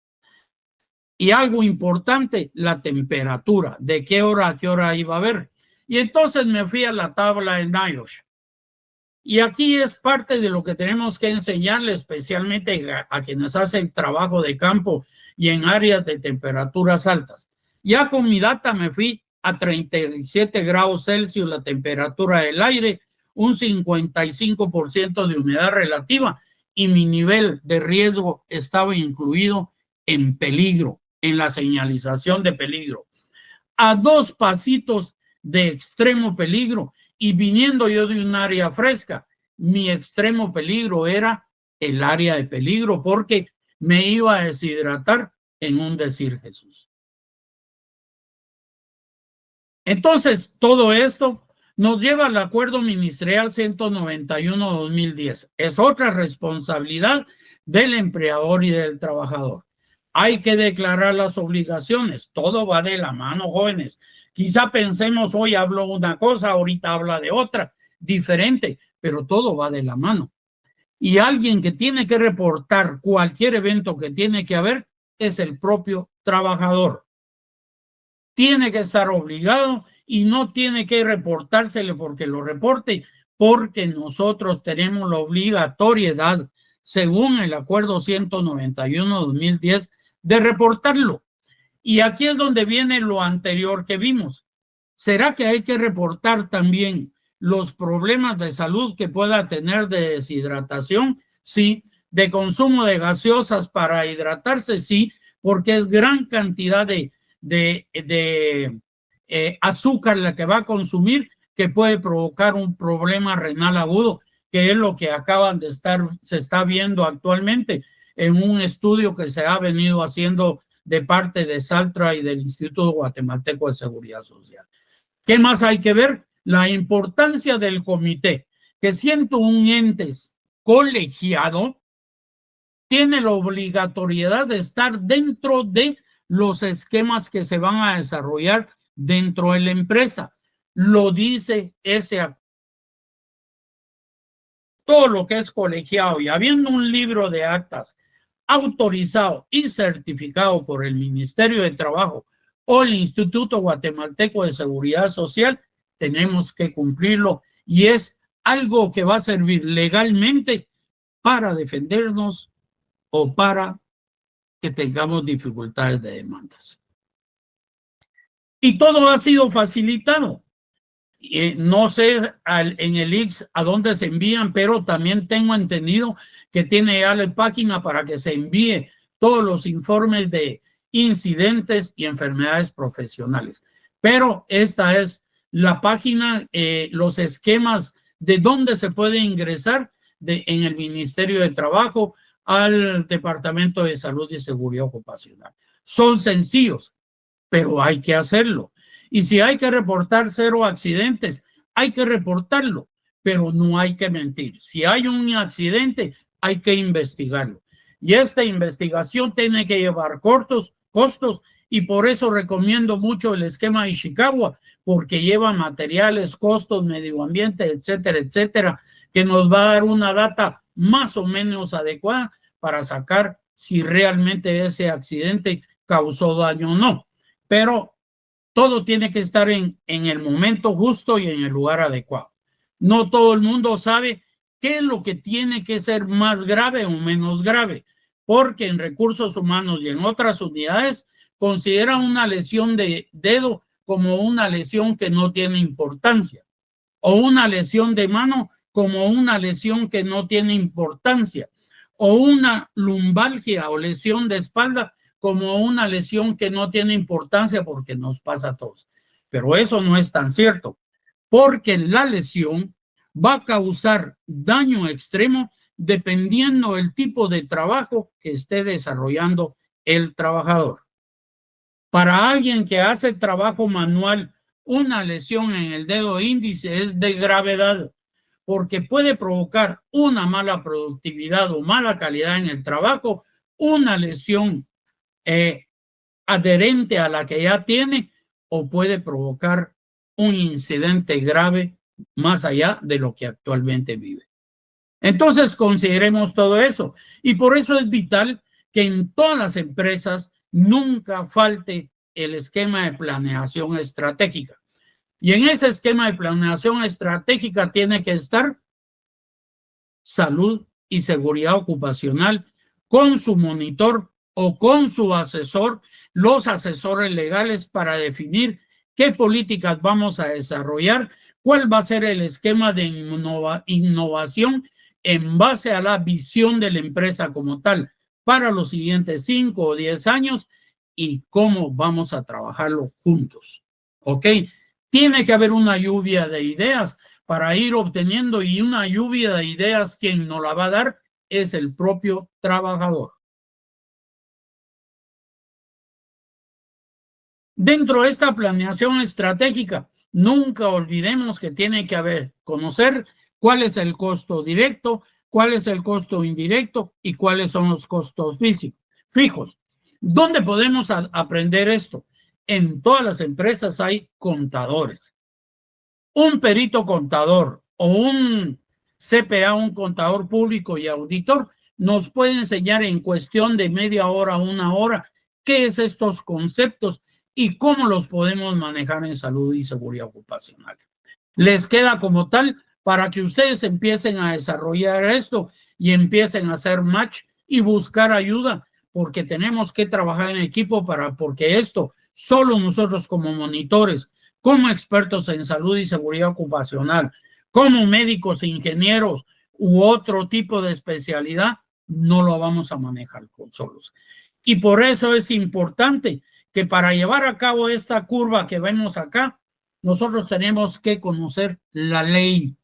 Y algo importante, la temperatura, de qué hora a qué hora iba a haber. Y entonces me fui a la tabla de NIOSH. Y aquí es parte de lo que tenemos que enseñarle, especialmente a quienes hacen trabajo de campo y en áreas de temperaturas altas. Ya con mi data me fui a 37 grados Celsius la temperatura del aire, un 55% de humedad relativa y mi nivel de riesgo estaba incluido en peligro, en la señalización de peligro. A 2 pasitos de extremo peligro y viniendo yo de un área fresca, mi extremo peligro era el área de peligro porque me iba a deshidratar en un decir Jesús. Entonces, todo esto nos lleva al Acuerdo Ministerial 191-2010. Es otra responsabilidad del empleador y del trabajador. Hay que declarar las obligaciones. Todo va de la mano, jóvenes. Quizá pensemos, hoy hablo una cosa, ahorita habla de otra, diferente, pero todo va de la mano. Y alguien que tiene que reportar cualquier evento que tiene que haber es el propio trabajador. Tiene que estar obligado y no tiene que reportársele porque lo reporte, porque nosotros tenemos la obligatoriedad, según el Acuerdo 191-2010, de reportarlo. Y aquí es donde viene lo anterior que vimos. ¿Será que hay que reportar también los problemas de salud que pueda tener de deshidratación? Sí. De consumo de gaseosas para hidratarse, sí, porque es gran cantidad de azúcar la que va a consumir que puede provocar un problema renal agudo, que es lo que se está viendo actualmente en un estudio que se ha venido haciendo de parte de Saltra y del Instituto Guatemalteco de Seguridad Social. ¿Qué más hay que ver? La importancia del comité, que siendo un ente colegiado, tiene la obligatoriedad de estar dentro de los esquemas que se van a desarrollar dentro de la empresa. Lo dice ese acuerdo. Todo lo que es colegiado y habiendo un libro de actas autorizado y certificado por el Ministerio de Trabajo o el Instituto Guatemalteco de Seguridad Social, tenemos que cumplirlo y es algo que va a servir legalmente para defendernos o para que tengamos dificultades de demandas. Y todo ha sido facilitado. No sé en el IX a dónde se envían, pero también tengo entendido que tiene ya la página para que se envíe todos los informes de incidentes y enfermedades profesionales. Pero esta es la página, los esquemas de dónde se puede ingresar en el Ministerio de Trabajo al Departamento de Salud y Seguridad Ocupacional. Son sencillos, pero hay que hacerlo. Y si hay que reportar 0 accidentes, hay que reportarlo, pero no hay que mentir. Si hay un accidente, hay que investigarlo. Y esta investigación tiene que llevar costos, y por eso recomiendo mucho el esquema de Ishikawa, porque lleva materiales, costos, medio ambiente, etcétera, etcétera, que nos va a dar una data más o menos adecuada para sacar si realmente ese accidente causó daño o no. Pero todo tiene que estar en el momento justo y en el lugar adecuado. No todo el mundo sabe qué es lo que tiene que ser más grave o menos grave, porque en recursos humanos y en otras unidades consideran una lesión de dedo como una lesión que no tiene importancia, o una lesión de mano como una lesión que no tiene importancia, o una lumbalgia o lesión de espalda como una lesión que no tiene importancia porque nos pasa a todos. Pero eso no es tan cierto, porque la lesión va a causar daño extremo dependiendo del tipo de trabajo que esté desarrollando el trabajador. Para alguien que hace trabajo manual, una lesión en el dedo índice es de gravedad, porque puede provocar una mala productividad o mala calidad en el trabajo, una lesión adherente a la que ya tiene, o puede provocar un incidente grave más allá de lo que actualmente vive. Entonces consideremos todo eso, y por eso es vital que en todas las empresas nunca falte el esquema de planeación estratégica. Y en ese esquema de planeación estratégica tiene que estar salud y seguridad ocupacional con su monitor o con su asesor, los asesores legales, para definir qué políticas vamos a desarrollar, cuál va a ser el esquema de innovación en base a la visión de la empresa como tal para los siguientes 5 o 10 años y cómo vamos a trabajarlo juntos. ¿Ok? Tiene que haber una lluvia de ideas para ir obteniendo, y una lluvia de ideas quien nos la va a dar es el propio trabajador. Dentro de esta planeación estratégica, nunca olvidemos que tiene que conocer cuál es el costo directo, cuál es el costo indirecto y cuáles son los costos fijos. ¿Dónde podemos aprender esto? En todas las empresas hay contadores. Un perito contador o un CPA, un contador público y auditor, nos puede enseñar en cuestión de media hora, 1 hora, qué es estos conceptos y cómo los podemos manejar en salud y seguridad ocupacional. Les queda como tal para que ustedes empiecen a desarrollar esto y empiecen a hacer match y buscar ayuda, porque tenemos que trabajar en equipo porque esto, solo nosotros como monitores, como expertos en salud y seguridad ocupacional, como médicos, ingenieros u otro tipo de especialidad, no lo vamos a manejar solos. Y por eso es importante que para llevar a cabo esta curva que vemos acá, nosotros tenemos que conocer la ley.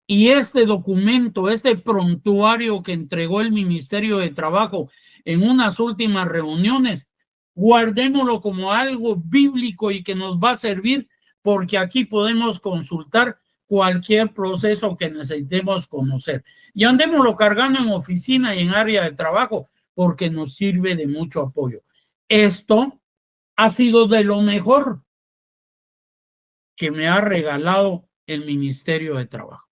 Y este documento, este prontuario que entregó el Ministerio de Trabajo en unas últimas reuniones, guardémoslo como algo bíblico y que nos va a servir, porque aquí podemos consultar cualquier proceso que necesitemos conocer. Y andémoslo cargando en oficina y en área de trabajo, porque nos sirve de mucho apoyo. Esto ha sido de lo mejor que me ha regalado el Ministerio de Trabajo.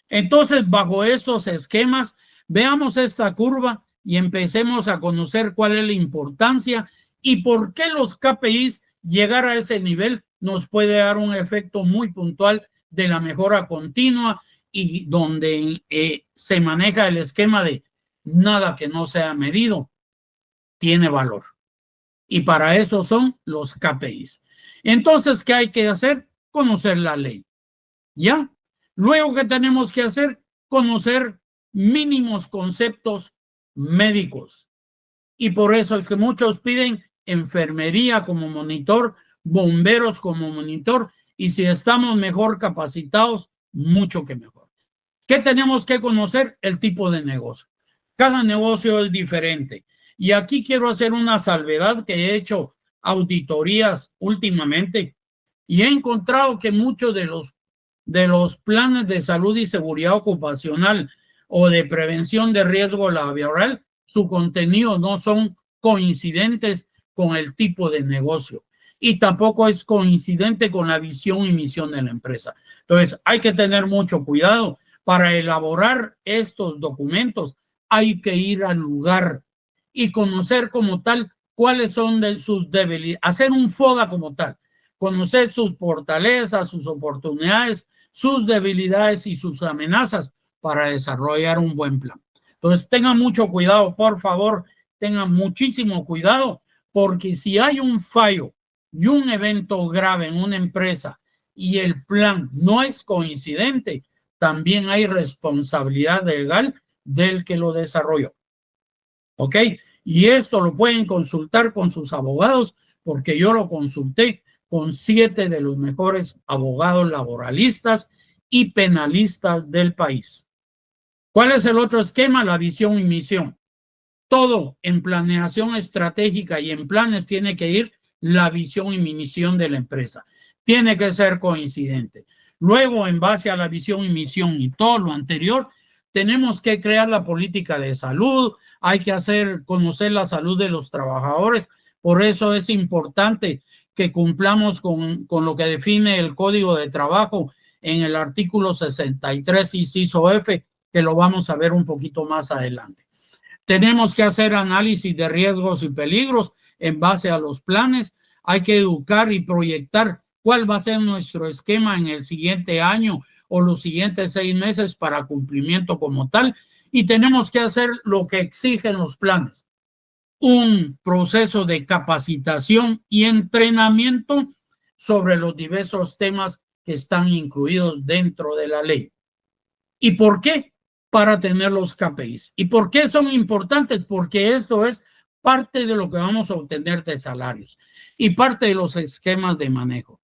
Entonces, bajo estos esquemas, veamos esta curva y empecemos a conocer cuál es la importancia y por qué los KPIs, llegar a ese nivel, nos puede dar un efecto muy puntual de la mejora continua, y donde se maneja el esquema de nada que no sea medido tiene valor. Y para eso son los KPIs. Entonces, ¿qué hay que hacer? conocer la ley. ¿Ya? Luego, ¿qué tenemos que hacer? Conocer mínimos conceptos médicos. Y por eso es que muchos piden enfermería como monitor, bomberos como monitor, y si estamos mejor capacitados, mucho que mejor. ¿Qué tenemos que conocer? El tipo de negocio. Cada negocio es diferente. Y aquí quiero hacer una salvedad que he hecho auditorías últimamente y he encontrado que muchos de los planes de salud y seguridad ocupacional o de prevención de riesgo laboral, su contenido no son coincidentes con el tipo de negocio y tampoco es coincidente con la visión y misión de la empresa. Entonces, hay que tener mucho cuidado. Para elaborar estos documentos, hay que ir al lugar y conocer como tal cuáles son sus debilidades, hacer un FODA como tal, conocer sus fortalezas, sus oportunidades, sus debilidades y sus amenazas para desarrollar un buen plan. Entonces, tengan mucho cuidado, por favor, tengan muchísimo cuidado, porque si hay un fallo y un evento grave en una empresa y el plan no es coincidente, también hay responsabilidad legal del que lo desarrolló. ¿Ok? Y esto lo pueden consultar con sus abogados, porque yo lo consulté con 7 de los mejores abogados laboralistas y penalistas del país. ¿Cuál es el otro esquema? La visión y misión. Todo en planeación estratégica y en planes tiene que ir la visión y misión de la empresa. Tiene que ser coincidente. Luego, en base a la visión y misión y todo lo anterior, tenemos que crear la política de salud, hay que conocer la salud de los trabajadores. Por eso es importante que cumplamos con lo que define el Código de Trabajo en el artículo 63, inciso F, que lo vamos a ver un poquito más adelante. Tenemos que hacer análisis de riesgos y peligros en base a los planes. Hay que educar y proyectar cuál va a ser nuestro esquema en el siguiente año o los siguientes 6 meses para cumplimiento como tal. Y tenemos que hacer lo que exigen los planes. Un proceso de capacitación y entrenamiento sobre los diversos temas que están incluidos dentro de la ley. ¿Y por qué? Para tener los KPIs. ¿Y por qué son importantes? Porque esto es parte de lo que vamos a obtener de salarios y parte de los esquemas de manejo.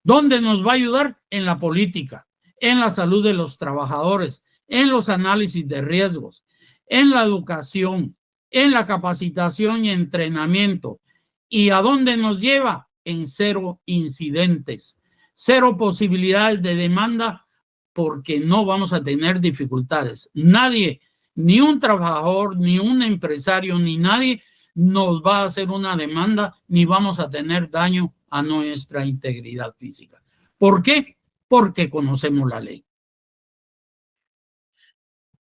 ¿Dónde nos va a ayudar? En la política, en la salud de los trabajadores, en los análisis de riesgos, en la educación, en la capacitación y entrenamiento. ¿Y a dónde nos lleva? En 0 incidentes, 0 posibilidades de demanda, porque no vamos a tener dificultades. Nadie, ni un trabajador, ni un empresario, ni nadie nos va a hacer una demanda, ni vamos a tener daño a nuestra integridad física. ¿Por qué? Porque conocemos la ley.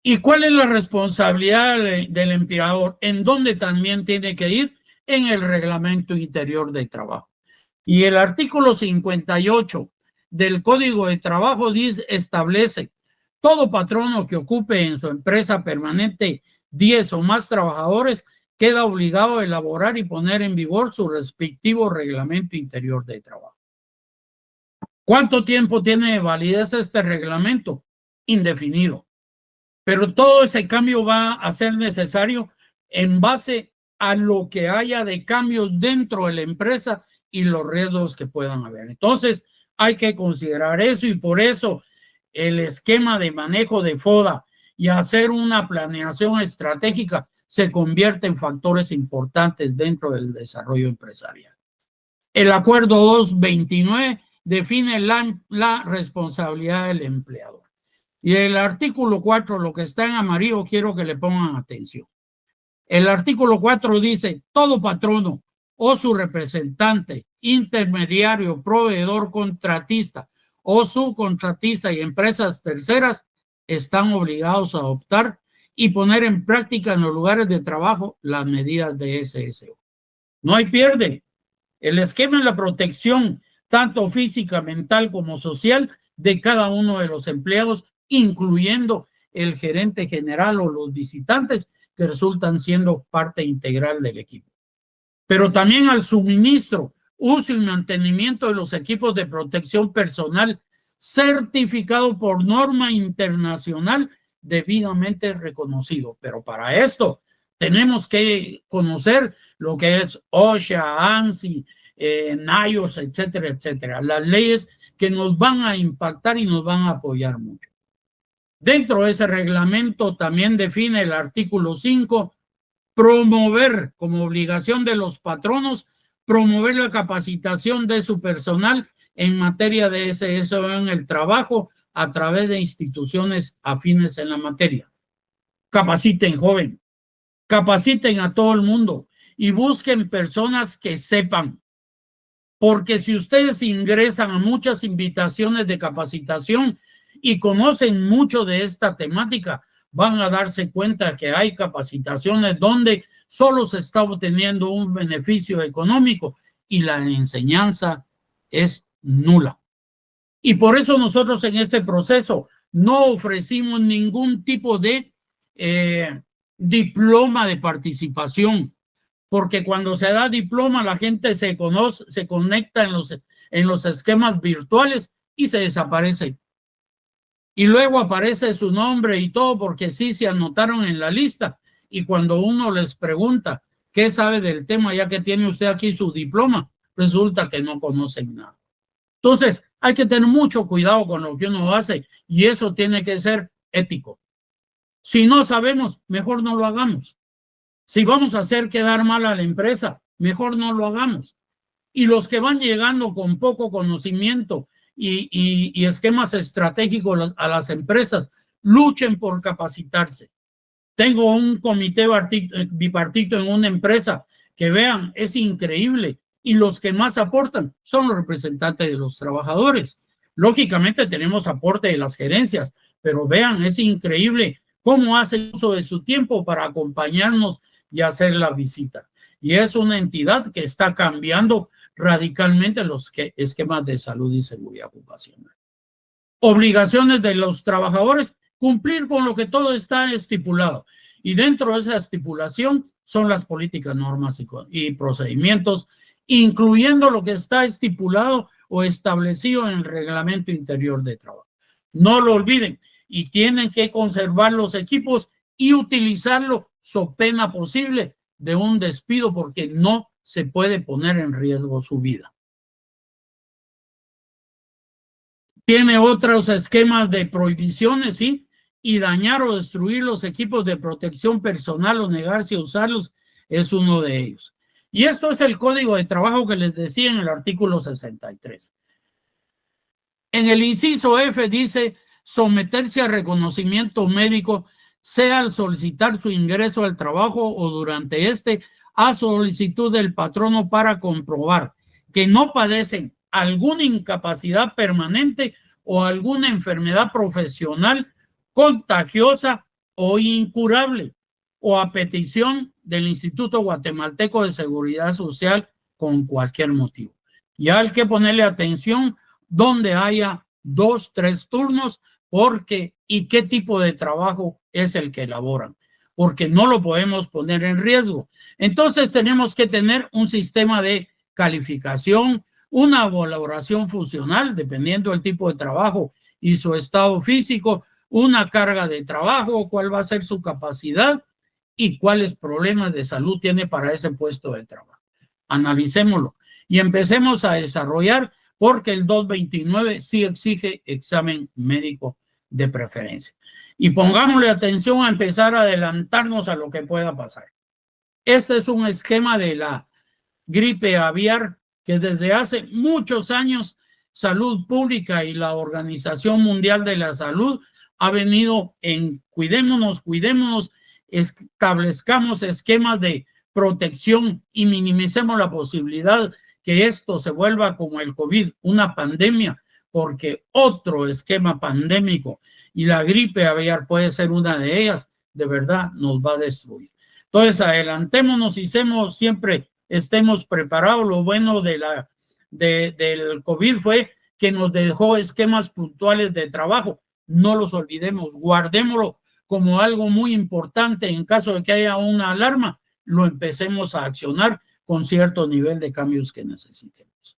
¿Y cuál es la responsabilidad del empleador? ¿En dónde también tiene que ir? En el reglamento interior de trabajo. Y el artículo 58 del Código de Trabajo establece: todo patrono que ocupe en su empresa permanente 10 o más trabajadores queda obligado a elaborar y poner en vigor su respectivo reglamento interior de trabajo. ¿Cuánto tiempo tiene de validez este reglamento? Indefinido. Pero todo ese cambio va a ser necesario en base a lo que haya de cambios dentro de la empresa y los riesgos que puedan haber. Entonces, hay que considerar eso, y por eso el esquema de manejo de FODA y hacer una planeación estratégica se convierte en factores importantes dentro del desarrollo empresarial. El acuerdo 229 define la responsabilidad del empleador. Y el artículo 4, lo que está en amarillo, quiero que le pongan atención. El artículo 4 dice: todo patrono o su representante, intermediario, proveedor, contratista o subcontratista y empresas terceras están obligados a adoptar y poner en práctica en los lugares de trabajo las medidas de SSO. No hay pierde. El esquema es la protección, tanto física, mental como social, de cada uno de los empleados, incluyendo el gerente general o los visitantes que resultan siendo parte integral del equipo. Pero también al suministro, uso y mantenimiento de los equipos de protección personal certificado por norma internacional debidamente reconocido. Pero para esto tenemos que conocer lo que es OSHA, ANSI, NIOSH, etcétera, etcétera. Las leyes que nos van a impactar y nos van a apoyar mucho. Dentro de ese reglamento también define el artículo 5, promover como obligación de los patronos, promover la capacitación de su personal en materia de SSO en el trabajo a través de instituciones afines en la materia. Capaciten, joven, capaciten a todo el mundo y busquen personas que sepan. Porque si ustedes ingresan a muchas invitaciones de capacitación y conocen mucho de esta temática, van a darse cuenta que hay capacitaciones donde solo se está obteniendo un beneficio económico y la enseñanza es nula. Y por eso nosotros en este proceso no ofrecimos ningún tipo de diploma de participación, porque cuando se da diploma la gente se conoce, se conecta en los esquemas virtuales y se desaparece. Y luego aparece su nombre y todo porque sí se anotaron en la lista. Y cuando uno les pregunta qué sabe del tema, ya que tiene usted aquí su diploma, resulta que no conocen nada. Entonces, hay que tener mucho cuidado con lo que uno hace y eso tiene que ser ético. Si no sabemos, mejor no lo hagamos. Si vamos a hacer quedar mal a la empresa, mejor no lo hagamos. Y los que van llegando con poco conocimiento y esquemas estratégicos a las empresas, luchen por capacitarse. Tengo un comité bipartito en una empresa que vean, es increíble. Y los que más aportan son los representantes de los trabajadores. Lógicamente tenemos aporte de las gerencias, pero vean, es increíble cómo hacen uso de su tiempo para acompañarnos y hacer la visita. Y es una entidad que está cambiando radicalmente los esquemas de salud y seguridad ocupacional. Obligaciones de los trabajadores, cumplir con lo que todo está estipulado. Y dentro de esa estipulación son las políticas, normas y procedimientos, incluyendo lo que está estipulado o establecido en el reglamento interior de trabajo. No lo olviden y tienen que conservar los equipos y utilizarlo so pena posible de un despido porque no se puede poner en riesgo su vida. Tiene otros esquemas de prohibiciones, ¿sí? Y dañar o destruir los equipos de protección personal o negarse a usarlos es uno de ellos. Y esto es el código de trabajo que les decía en el artículo 63. En el inciso F dice someterse a reconocimiento médico, sea al solicitar su ingreso al trabajo o durante a solicitud del patrono para comprobar que no padecen alguna incapacidad permanente o alguna enfermedad profesional contagiosa o incurable, o a petición del Instituto Guatemalteco de Seguridad Social con cualquier motivo. Ya hay que ponerle atención donde haya 2, 3 turnos, porque y qué tipo de trabajo es el que elaboran, porque no lo podemos poner en riesgo. Entonces tenemos que tener un sistema de calificación, una valoración funcional, dependiendo del tipo de trabajo y su estado físico, una carga de trabajo, cuál va a ser su capacidad y cuáles problemas de salud tiene para ese puesto de trabajo. Analicémoslo y empecemos a desarrollar, porque el 229 sí exige examen médico de preferencia. Y pongámosle atención a empezar a adelantarnos a lo que pueda pasar. Este es un esquema de la gripe aviar que desde hace muchos años Salud Pública y la Organización Mundial de la Salud ha venido en cuidémonos, establezcamos esquemas de protección y minimicemos la posibilidad que esto se vuelva como el COVID, una pandemia, porque otro esquema pandémico y la gripe aviar puede ser una de ellas, de verdad nos va a destruir. Entonces adelantémonos y siempre estemos preparados. Lo bueno del COVID fue que nos dejó esquemas puntuales de trabajo. No los olvidemos, guardémoslo como algo muy importante. En caso de que haya una alarma, lo empecemos a accionar con cierto nivel de cambios que necesitemos.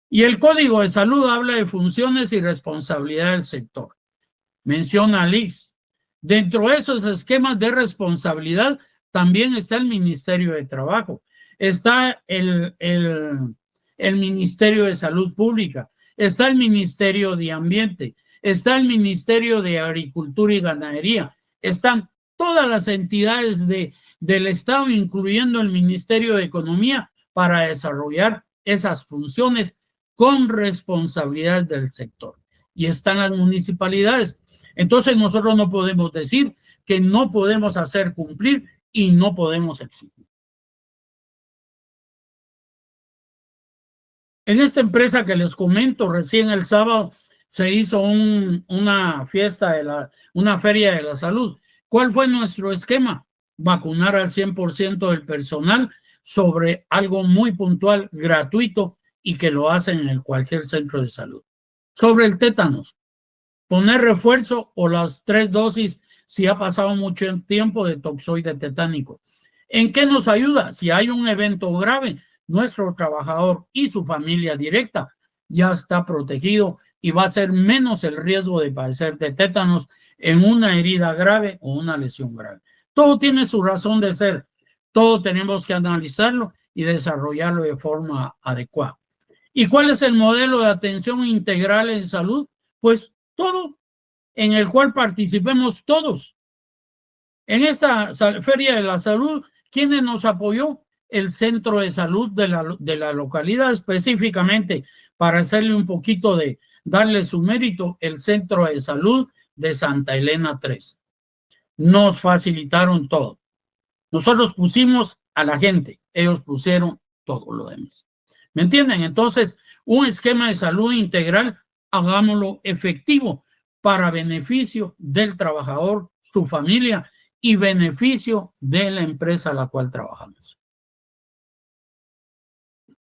Y el Código de Salud habla de funciones y responsabilidad del sector. Menciona al ICS. Dentro de esos esquemas de responsabilidad también está el Ministerio de Trabajo, está el Ministerio de Salud Pública, está el Ministerio de Ambiente, está el Ministerio de Agricultura y Ganadería, están todas las entidades del Estado, incluyendo el Ministerio de Economía, para desarrollar esas funciones con responsabilidad del sector. Y están las municipalidades. Entonces nosotros no podemos decir que no podemos hacer cumplir y no podemos exigir. En esta empresa que les comento, recién el sábado se hizo una fiesta, una feria de la salud. ¿Cuál fue nuestro esquema? Vacunar al 100% del personal sobre algo muy puntual, gratuito, y que lo hacen en cualquier centro de salud. Sobre el tétanos, poner refuerzo o las 3 dosis si ha pasado mucho tiempo de toxoide tetánico. ¿En qué nos ayuda? Si hay un evento grave, nuestro trabajador y su familia directa ya está protegido y va a ser menos el riesgo de padecer de tétanos en una herida grave o una lesión grave. Todo tiene su razón de ser. Todo tenemos que analizarlo y desarrollarlo de forma adecuada. ¿Y cuál es el modelo de atención integral en salud? Pues todo, en el cual participemos todos. En esta feria de la salud, ¿quién nos apoyó? El centro de salud de la localidad, específicamente para hacerle un poquito de, darle su mérito, el centro de salud de Santa Elena 3. Nos facilitaron todo. Nosotros pusimos a la gente, ellos pusieron todo lo demás. ¿Me entienden? Entonces, un esquema de salud integral, hagámoslo efectivo para beneficio del trabajador, su familia y beneficio de la empresa a la cual trabajamos.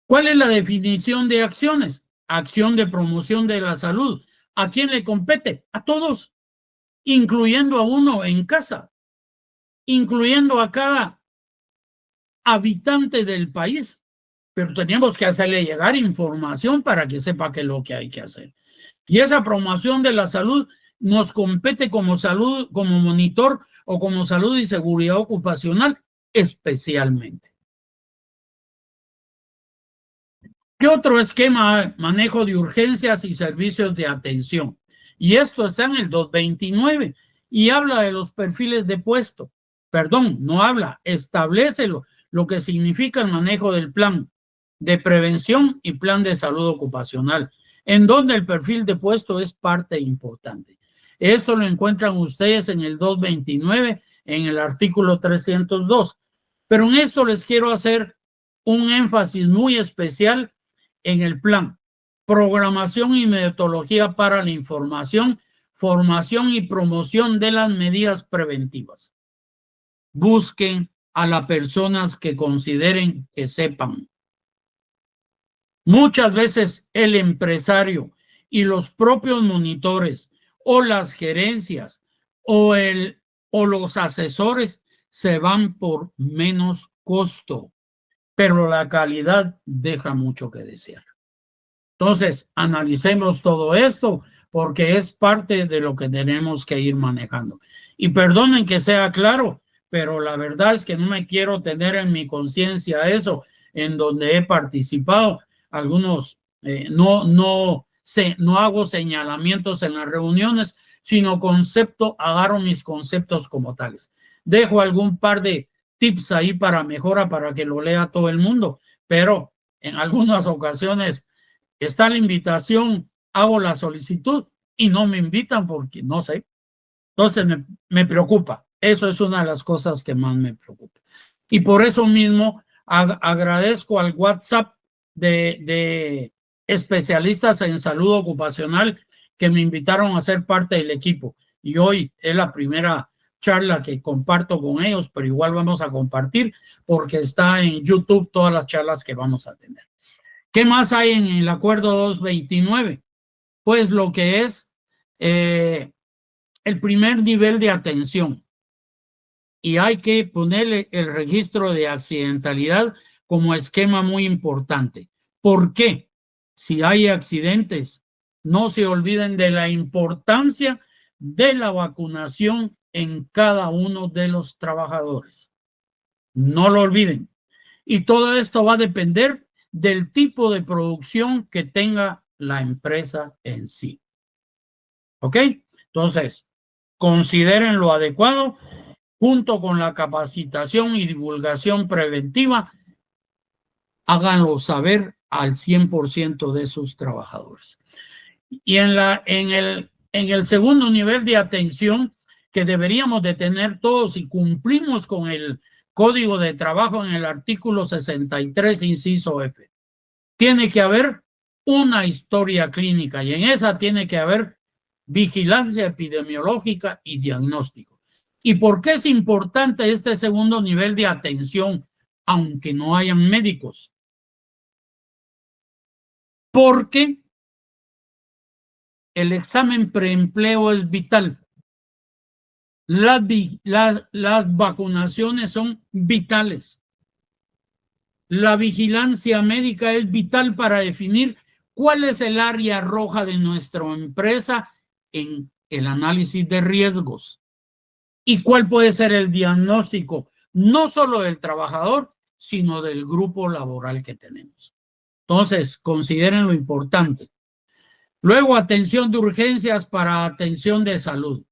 ¿Cuál es la definición de acciones? Acción de promoción de la salud. ¿A quién le compete? A todos, incluyendo a uno en casa, incluyendo a cada habitante del país. Pero tenemos que hacerle llegar información para que sepa qué es lo que hay que hacer. Y esa promoción de la salud nos compete como salud, como monitor o como salud y seguridad ocupacional especialmente. ¿Qué otro esquema? Manejo de urgencias y servicios de atención. Y esto está en el 229 y habla de los perfiles de puesto. Perdón, no habla, establece lo que significa el manejo del plan de prevención y plan de salud ocupacional, en donde el perfil de puesto es parte importante. Esto lo encuentran ustedes en el 229, en el artículo 302. Pero en esto les quiero hacer un énfasis muy especial en el plan, programación y metodología para la información, formación y promoción de las medidas preventivas. Busquen a las personas que consideren que sepan. Muchas veces el empresario y los propios monitores o las gerencias o los asesores se van por menos costo, pero la calidad deja mucho que desear. Entonces, analicemos todo esto porque es parte de lo que tenemos que ir manejando. Y perdonen que sea claro, pero la verdad es que no me quiero tener en mi conciencia eso, en donde he participado. Algunos no hago señalamientos en las reuniones, sino agarro mis conceptos como tales. Dejo algún par de tips ahí para mejora, para que lo lea todo el mundo, pero en algunas ocasiones está la invitación, hago la solicitud y no me invitan porque no sé. Entonces me preocupa. Eso es una de las cosas que más me preocupa. Y por eso mismo agradezco al WhatsApp de especialistas en salud ocupacional que me invitaron a ser parte del equipo. Y hoy es la primera charla que comparto con ellos, pero igual vamos a compartir porque está en YouTube todas las charlas que vamos a tener. ¿Qué más hay en el acuerdo 229? Pues lo que es el primer nivel de atención. Y hay que ponerle el registro de accidentalidad como esquema muy importante. ¿Por qué? Si hay accidentes, no se olviden de la importancia de la vacunación en cada uno de los trabajadores. No lo olviden. Y todo esto va a depender del tipo de producción que tenga la empresa en sí. ¿Ok? Entonces, consideren lo adecuado junto con la capacitación y divulgación preventiva. Háganlo saber al 100% de sus trabajadores. Y en el segundo nivel de atención que deberíamos de tener todos y cumplimos con el Código de Trabajo en el artículo 63, inciso F, tiene que haber una historia clínica y en esa tiene que haber vigilancia epidemiológica y diagnóstico. ¿Y por qué es importante este segundo nivel de atención, aunque no hayan médicos? Porque el examen preempleo es vital. Las vacunaciones son vitales. La vigilancia médica es vital para definir cuál es el área roja de nuestra empresa en el análisis de riesgos y cuál puede ser el diagnóstico, no solo del trabajador, sino del grupo laboral que tenemos. Entonces, consideren lo importante. Luego, atención de urgencias para atención de salud.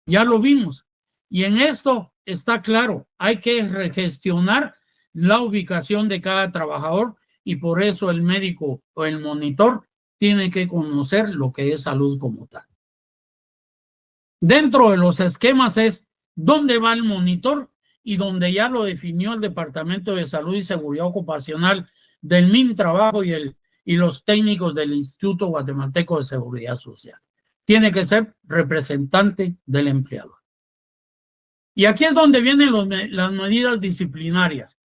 Ya lo vimos. Y en esto está claro, hay que regestionar la ubicación de cada trabajador y por eso el médico o el monitor tiene que conocer lo que es salud como tal. Dentro de los esquemas es dónde va el monitor y donde ya lo definió el Departamento de Salud y Seguridad Ocupacional del MINTrabajo y los técnicos del Instituto Guatemalteco de Seguridad Social. Tiene que ser representante del empleador. Y aquí es donde vienen las medidas disciplinarias.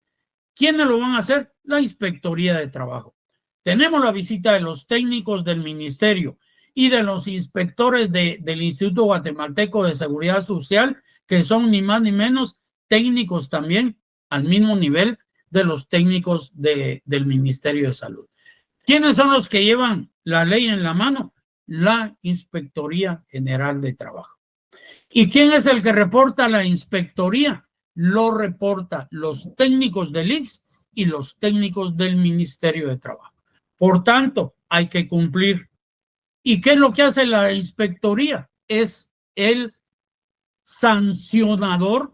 ¿Quiénes lo van a hacer? La Inspectoría de Trabajo. Tenemos la visita de los técnicos del ministerio y de los inspectores del Instituto Guatemalteco de Seguridad Social, que son ni más ni menos técnicos también al mismo nivel de los técnicos del Ministerio de Salud. ¿Quiénes son los que llevan la ley en la mano? La Inspectoría General de Trabajo. ¿Y quién es el que reporta la inspectoría? Lo reporta los técnicos del ICS y los técnicos del Ministerio de Trabajo. Por tanto, hay que cumplir. ¿Y qué es lo que hace la inspectoría? Es el sancionador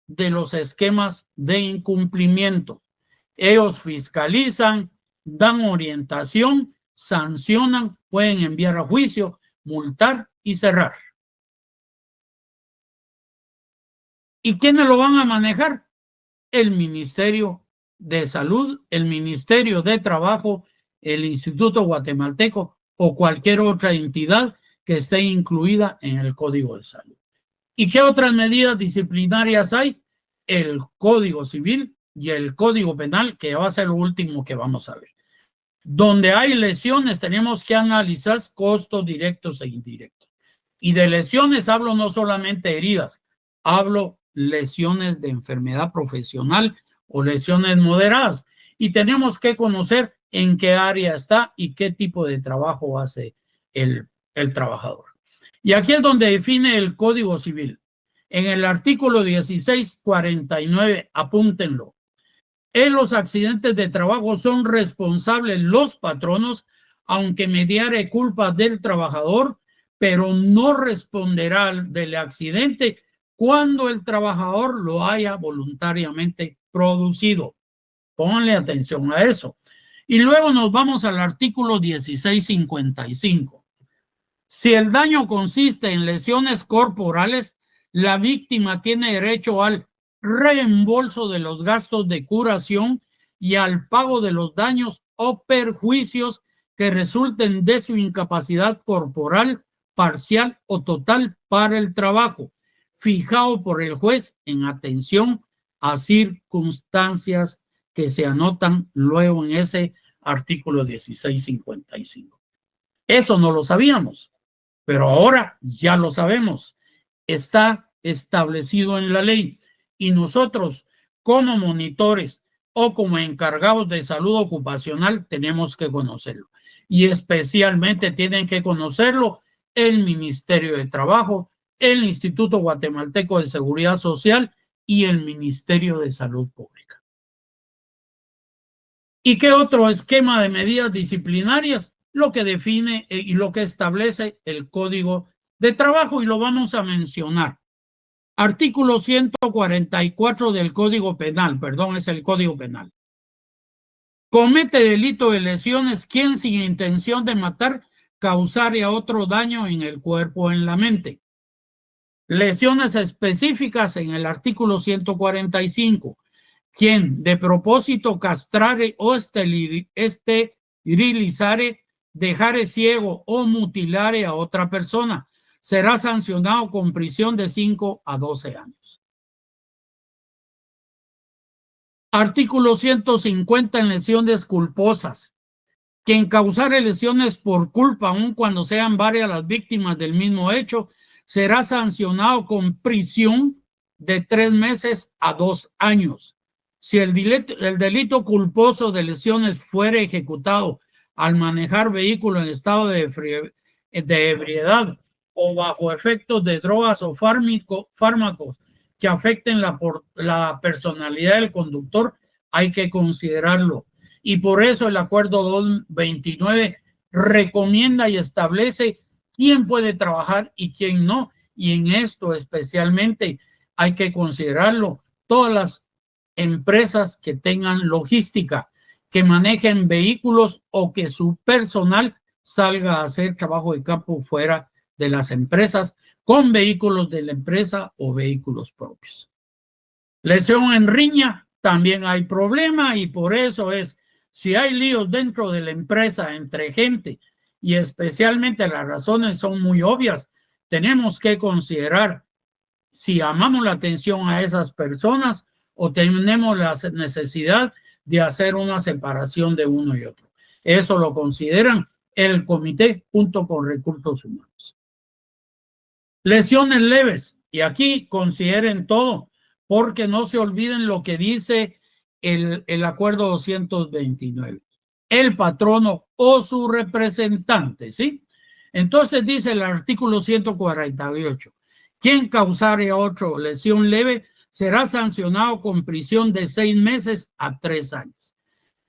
de los esquemas de incumplimiento. Ellos fiscalizan, dan orientación, sancionan, pueden enviar a juicio, multar y cerrar. ¿Y quiénes lo van a manejar? El Ministerio de Salud, el Ministerio de Trabajo, el Instituto Guatemalteco o cualquier otra entidad que esté incluida en el Código de Salud. ¿Y qué otras medidas disciplinarias hay? El Código Civil y el Código Penal, que va a ser lo último que vamos a ver. Donde hay lesiones, tenemos que analizar costos directos e indirectos. Y de lesiones hablo no solamente heridas, hablo lesiones de enfermedad profesional o lesiones moderadas. Y tenemos que conocer en qué área está y qué tipo de trabajo hace el trabajador. Y aquí es donde define el Código Civil. En el artículo 1649, apúntenlo. En los accidentes de trabajo son responsables los patronos, aunque mediare culpa del trabajador, pero no responderá del accidente cuando el trabajador lo haya voluntariamente producido. Pónganle atención a eso. Y luego nos vamos al artículo 1655. Si el daño consiste en lesiones corporales, la víctima tiene derecho al reembolso de los gastos de curación y al pago de los daños o perjuicios que resulten de su incapacidad corporal, parcial o total para el trabajo, fijado por el juez en atención a circunstancias que se anotan luego en ese artículo 1655. Eso no lo sabíamos, pero ahora ya lo sabemos. Está establecido en la ley y nosotros como monitores, o como encargados de salud ocupacional, tenemos que conocerlo. Y especialmente tienen que conocerlo el Ministerio de Trabajo, el Instituto Guatemalteco de Seguridad Social y el Ministerio de Salud Pública. ¿Y qué otro esquema de medidas disciplinarias? Lo que define y lo que establece el Código de Trabajo, y lo vamos a mencionar. Artículo 144 del Código Penal, perdón, es el Código Penal. Comete delito de lesiones quien sin intención de matar causare a otro daño en el cuerpo o en la mente. Lesiones específicas en el artículo 145. Quien de propósito castrare o esterilizare, dejare ciego o mutilare a otra persona, será sancionado con prisión de 5 a 12 años. Artículo 150 en lesiones culposas. Quien causare lesiones por culpa, aun cuando sean varias las víctimas del mismo hecho, será sancionado con prisión de 3 meses a 2 años. Si el delito culposo de lesiones fuere ejecutado al manejar vehículo en estado de ebriedad o bajo efectos de drogas o fármacos que afecten la personalidad del conductor, hay que considerarlo. Y por eso el acuerdo 229 recomienda y establece quién puede trabajar y quién no. Y en esto especialmente hay que considerarlo todas las empresas que tengan logística, que manejen vehículos o que su personal salga a hacer trabajo de campo fuera de las empresas con vehículos de la empresa o vehículos propios. Lesión en riña, también hay problema, y por eso es, si hay líos dentro de la empresa entre gente y especialmente las razones son muy obvias, tenemos que considerar si llamamos la atención a esas personas o tenemos la necesidad de hacer una separación de uno y otro. Eso lo consideran el comité junto con recursos humanos. Lesiones leves, y aquí consideren todo, porque no se olviden lo que dice el acuerdo 229. El patrono o su representante, ¿sí? Entonces dice el artículo 148. Quien causare a otro lesión leve será sancionado con prisión de 6 meses a 3 años.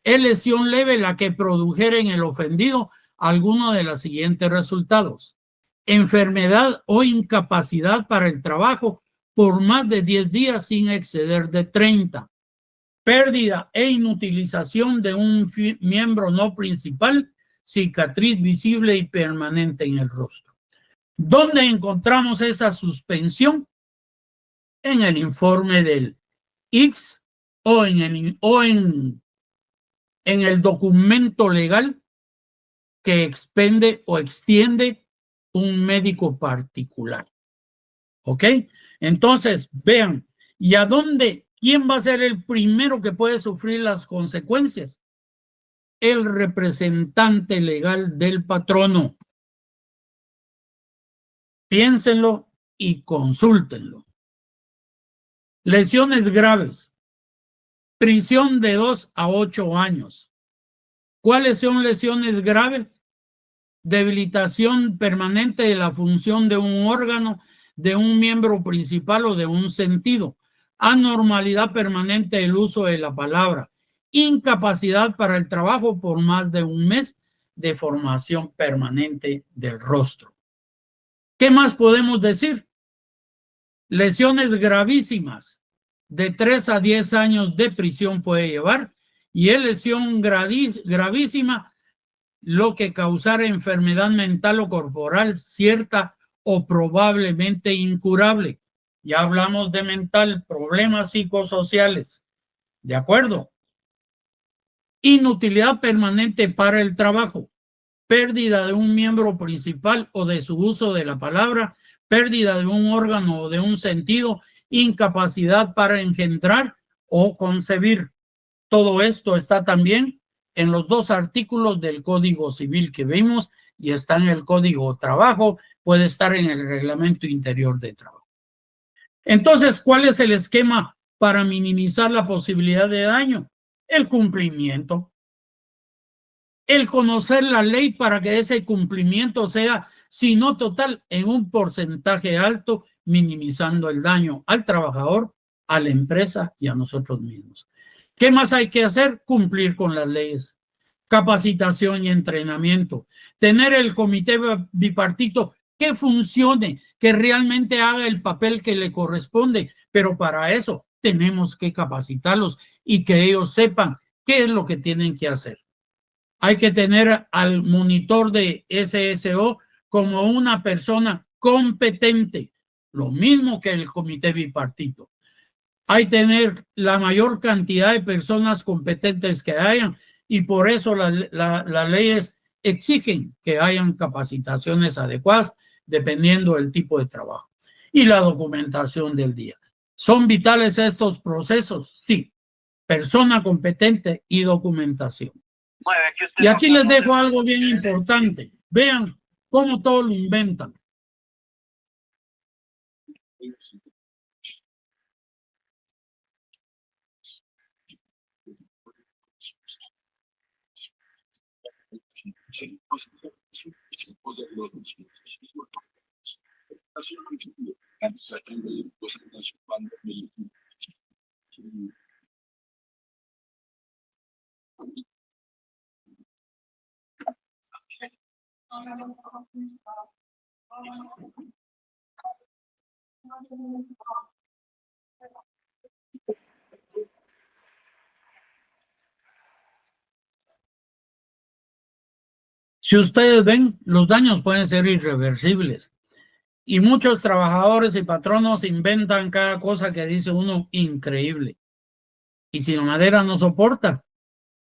Es lesión leve la que produjera en el ofendido alguno de los siguientes resultados: enfermedad o incapacidad para el trabajo por más de 10 días sin exceder de 30, pérdida e inutilización de un miembro no principal, cicatriz visible y permanente en el rostro. ¿Dónde encontramos esa suspensión? En el informe del ICS o en el documento legal que expende o extiende un médico particular. ¿Ok? Entonces, vean, ¿y a dónde? ¿Quién va a ser el primero que puede sufrir las consecuencias? El representante legal del patrono. Piénsenlo y consúltenlo. Lesiones graves. Prisión de 2 a 8 años. ¿Cuáles son lesiones graves? Debilitación permanente de la función de un órgano, de un miembro principal o de un sentido. Anormalidad permanente del uso de la palabra. Incapacidad para el trabajo por más de un mes. Deformación permanente del rostro. ¿Qué más podemos decir? Lesiones gravísimas. De 3 a 10 años de prisión puede llevar. Y es lesión gravísima lo que causara enfermedad mental o corporal cierta o probablemente incurable. Ya hablamos de mental, problemas psicosociales. ¿De acuerdo? Inutilidad permanente para el trabajo. Pérdida de un miembro principal o de su uso de la palabra. Pérdida de un órgano o de un sentido. Incapacidad para engendrar o concebir. Todo esto está también en los 2 artículos del Código Civil que vimos y está en el Código de Trabajo, puede estar en el Reglamento Interior de Trabajo. Entonces, ¿cuál es el esquema para minimizar la posibilidad de daño? El cumplimiento. El conocer la ley para que ese cumplimiento sea, si no total, en un porcentaje alto, minimizando el daño al trabajador, a la empresa y a nosotros mismos. ¿Qué más hay que hacer? Cumplir con las leyes. Capacitación y entrenamiento. Tener el comité bipartito que funcione, que realmente haga el papel que le corresponde, pero para eso tenemos que capacitarlos y que ellos sepan qué es lo que tienen que hacer. Hay que tener al monitor de SSO como una persona competente, lo mismo que el comité bipartito. Hay que tener la mayor cantidad de personas competentes que hayan y por eso las leyes exigen que hayan capacitaciones adecuadas dependiendo del tipo de trabajo. Y la documentación del día. ¿Son vitales estos procesos? Sí. Persona competente y documentación. Y aquí les dejo algo bien importante. Vean cómo todo lo inventan. Si ustedes ven, los daños pueden ser irreversibles. Y muchos trabajadores y patronos inventan cada cosa que dice uno increíble. Y si la madera no soporta,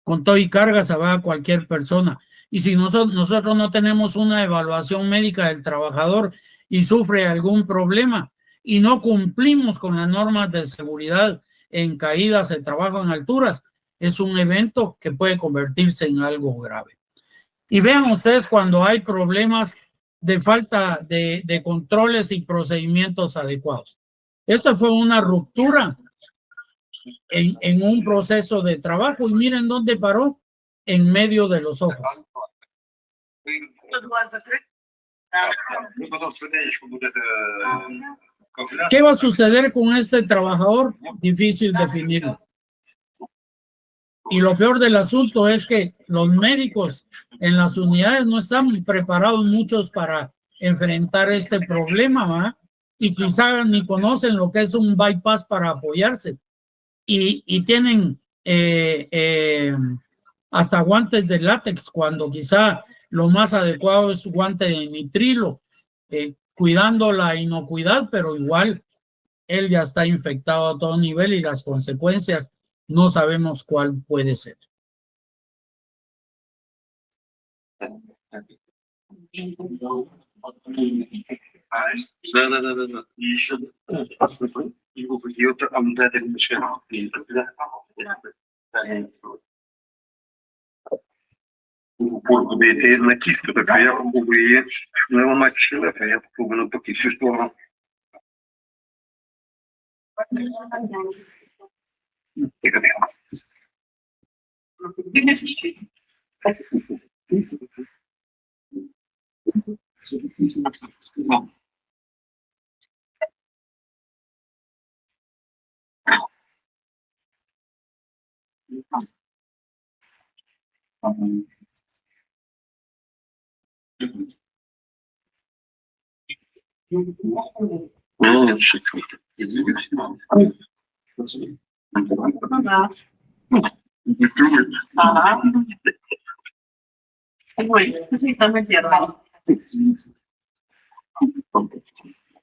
con todo y carga se va a cualquier persona. Y si nosotros no tenemos una evaluación médica del trabajador y sufre algún problema y no cumplimos con las normas de seguridad en caídas de trabajo en alturas, es un evento que puede convertirse en algo grave. Y vean ustedes cuando hay problemas de falta de controles y procedimientos adecuados. Esta fue una ruptura en un proceso de trabajo y miren dónde paró, en medio de los ojos. ¿Qué va a suceder con este trabajador? Difícil definirlo. Y lo peor del asunto es que los médicos en las unidades no están preparados muchos para enfrentar este problema, ¿verdad? Y quizá ni conocen lo que es un bypass para apoyarse. Y tienen hasta guantes de látex, cuando quizá lo más adecuado es guante de nitrilo, cuidando la inocuidad, pero igual él ya está infectado a todo nivel y las consecuencias no sabemos cuál puede ser. На кисту, так я попробую наломать человек, а я попробую поки всю сторону.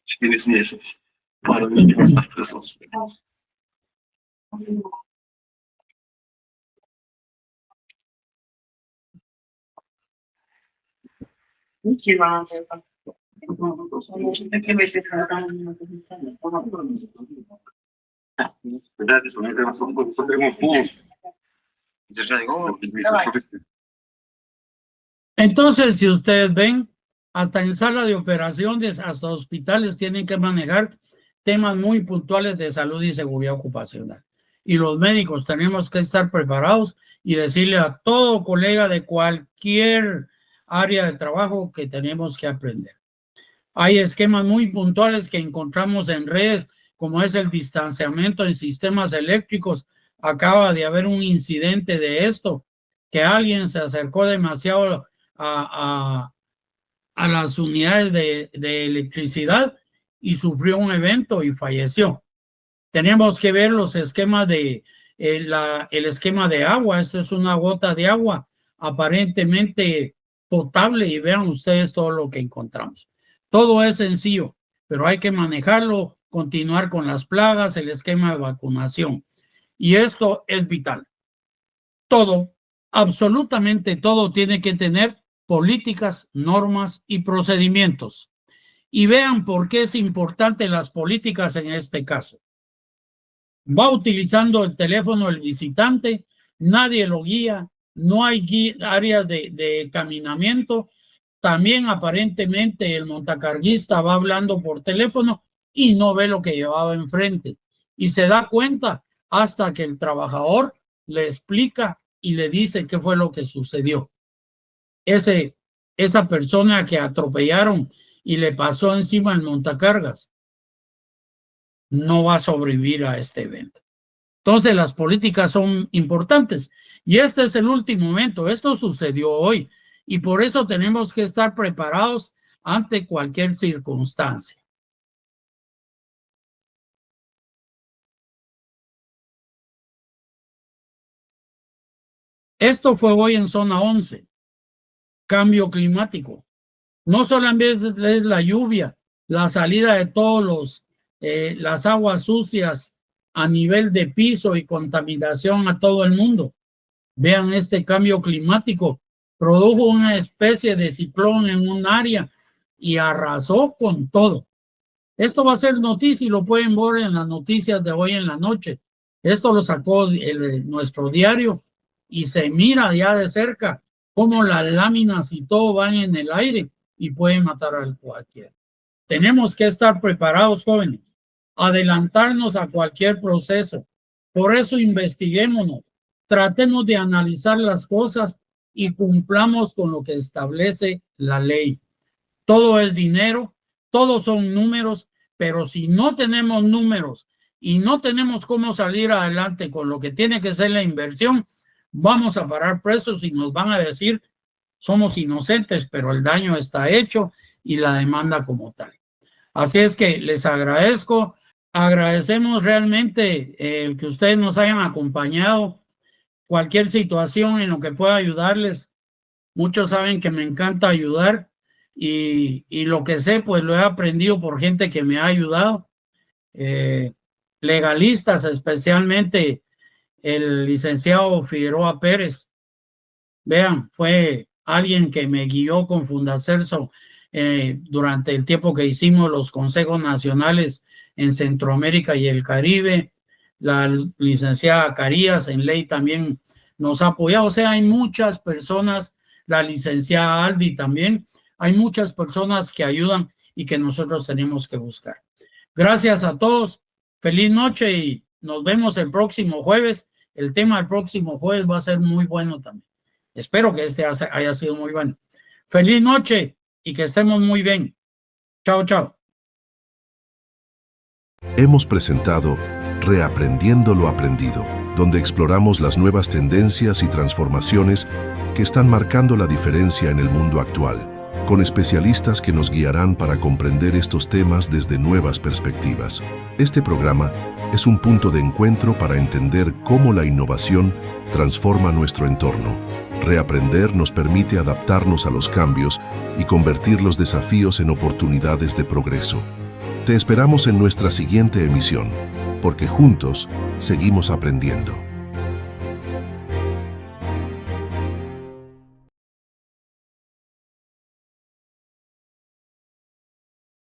Через месяц. Пару месяцев присутствует. Entonces, si ustedes ven, hasta en sala de operaciones, hasta hospitales tienen que manejar temas muy puntuales de salud y seguridad ocupacional. y los médicos tenemos que estar preparados y decirle a todo colega de cualquier área de trabajo que tenemos que aprender. Hay esquemas muy puntuales que encontramos en redes, como es el distanciamiento en sistemas eléctricos. Acaba de haber un incidente de esto, que alguien se acercó demasiado a las unidades de electricidad y sufrió un evento y falleció. Tenemos que ver los esquemas el esquema de agua. Esto es una gota de agua aparentemente potable y vean ustedes todo lo que encontramos. Todo es sencillo, pero hay que manejarlo, continuar con las plagas, el esquema de vacunación. Y esto es vital. Todo, absolutamente todo tiene que tener políticas, normas y procedimientos. Y vean por qué es importante las políticas en este caso. Va utilizando el teléfono el visitante, nadie lo guía, no hay áreas de caminamiento. También aparentemente el montacarguista va hablando por teléfono y no ve lo que llevaba enfrente. Y se da cuenta hasta que el trabajador le explica y le dice qué fue lo que sucedió. Esa persona que atropellaron y le pasó encima el montacargas no va a sobrevivir a este evento. Entonces las políticas son importantes y este es el último momento. Esto sucedió hoy y por eso tenemos que estar preparados ante cualquier circunstancia. Esto fue hoy en zona 11. Cambio climático. No solamente es la lluvia, la salida de todos las aguas sucias a nivel de piso y contaminación a todo el mundo. Vean, este cambio climático produjo una especie de ciclón en un área y arrasó con todo. Esto va a ser noticia y lo pueden ver en las noticias de hoy en la noche. Esto lo sacó nuestro diario y se mira ya de cerca cómo las láminas y todo van en el aire y pueden matar a cualquiera. Tenemos que estar preparados, jóvenes, adelantarnos a cualquier proceso. Por eso investiguémonos, tratemos de analizar las cosas y cumplamos con lo que establece la ley. Todo es dinero, todos son números, pero si no tenemos números y no tenemos cómo salir adelante con lo que tiene que ser la inversión, vamos a parar presos y nos van a decir somos inocentes, pero el daño está hecho y la demanda como tal. Así es que les agradezco, agradecemos realmente el que ustedes nos hayan acompañado. Cualquier situación en lo que pueda ayudarles, muchos saben que me encanta ayudar y lo que sé pues lo he aprendido por gente que me ha ayudado, legalistas, especialmente el licenciado Figueroa Pérez. Vean, fue alguien que me guió con Fundacerso durante el tiempo que hicimos los consejos nacionales en Centroamérica y el Caribe. La licenciada Carías en ley también nos ha apoyado. O sea, hay muchas personas, la licenciada Aldi también, hay muchas personas que ayudan y que nosotros tenemos que buscar. Gracias a todos, feliz noche y nos vemos el próximo jueves. El tema del próximo jueves va a ser muy bueno también. Espero que este haya sido muy bueno. Feliz noche y que estemos muy bien. Chao, chao. Hemos presentado Reaprendiendo lo aprendido, donde exploramos las nuevas tendencias y transformaciones que están marcando la diferencia en el mundo actual, con especialistas que nos guiarán para comprender estos temas desde nuevas perspectivas. Este programa es un punto de encuentro para entender cómo la innovación transforma nuestro entorno. Reaprender nos permite adaptarnos a los cambios y convertir los desafíos en oportunidades de progreso. Te esperamos en nuestra siguiente emisión, porque juntos seguimos aprendiendo.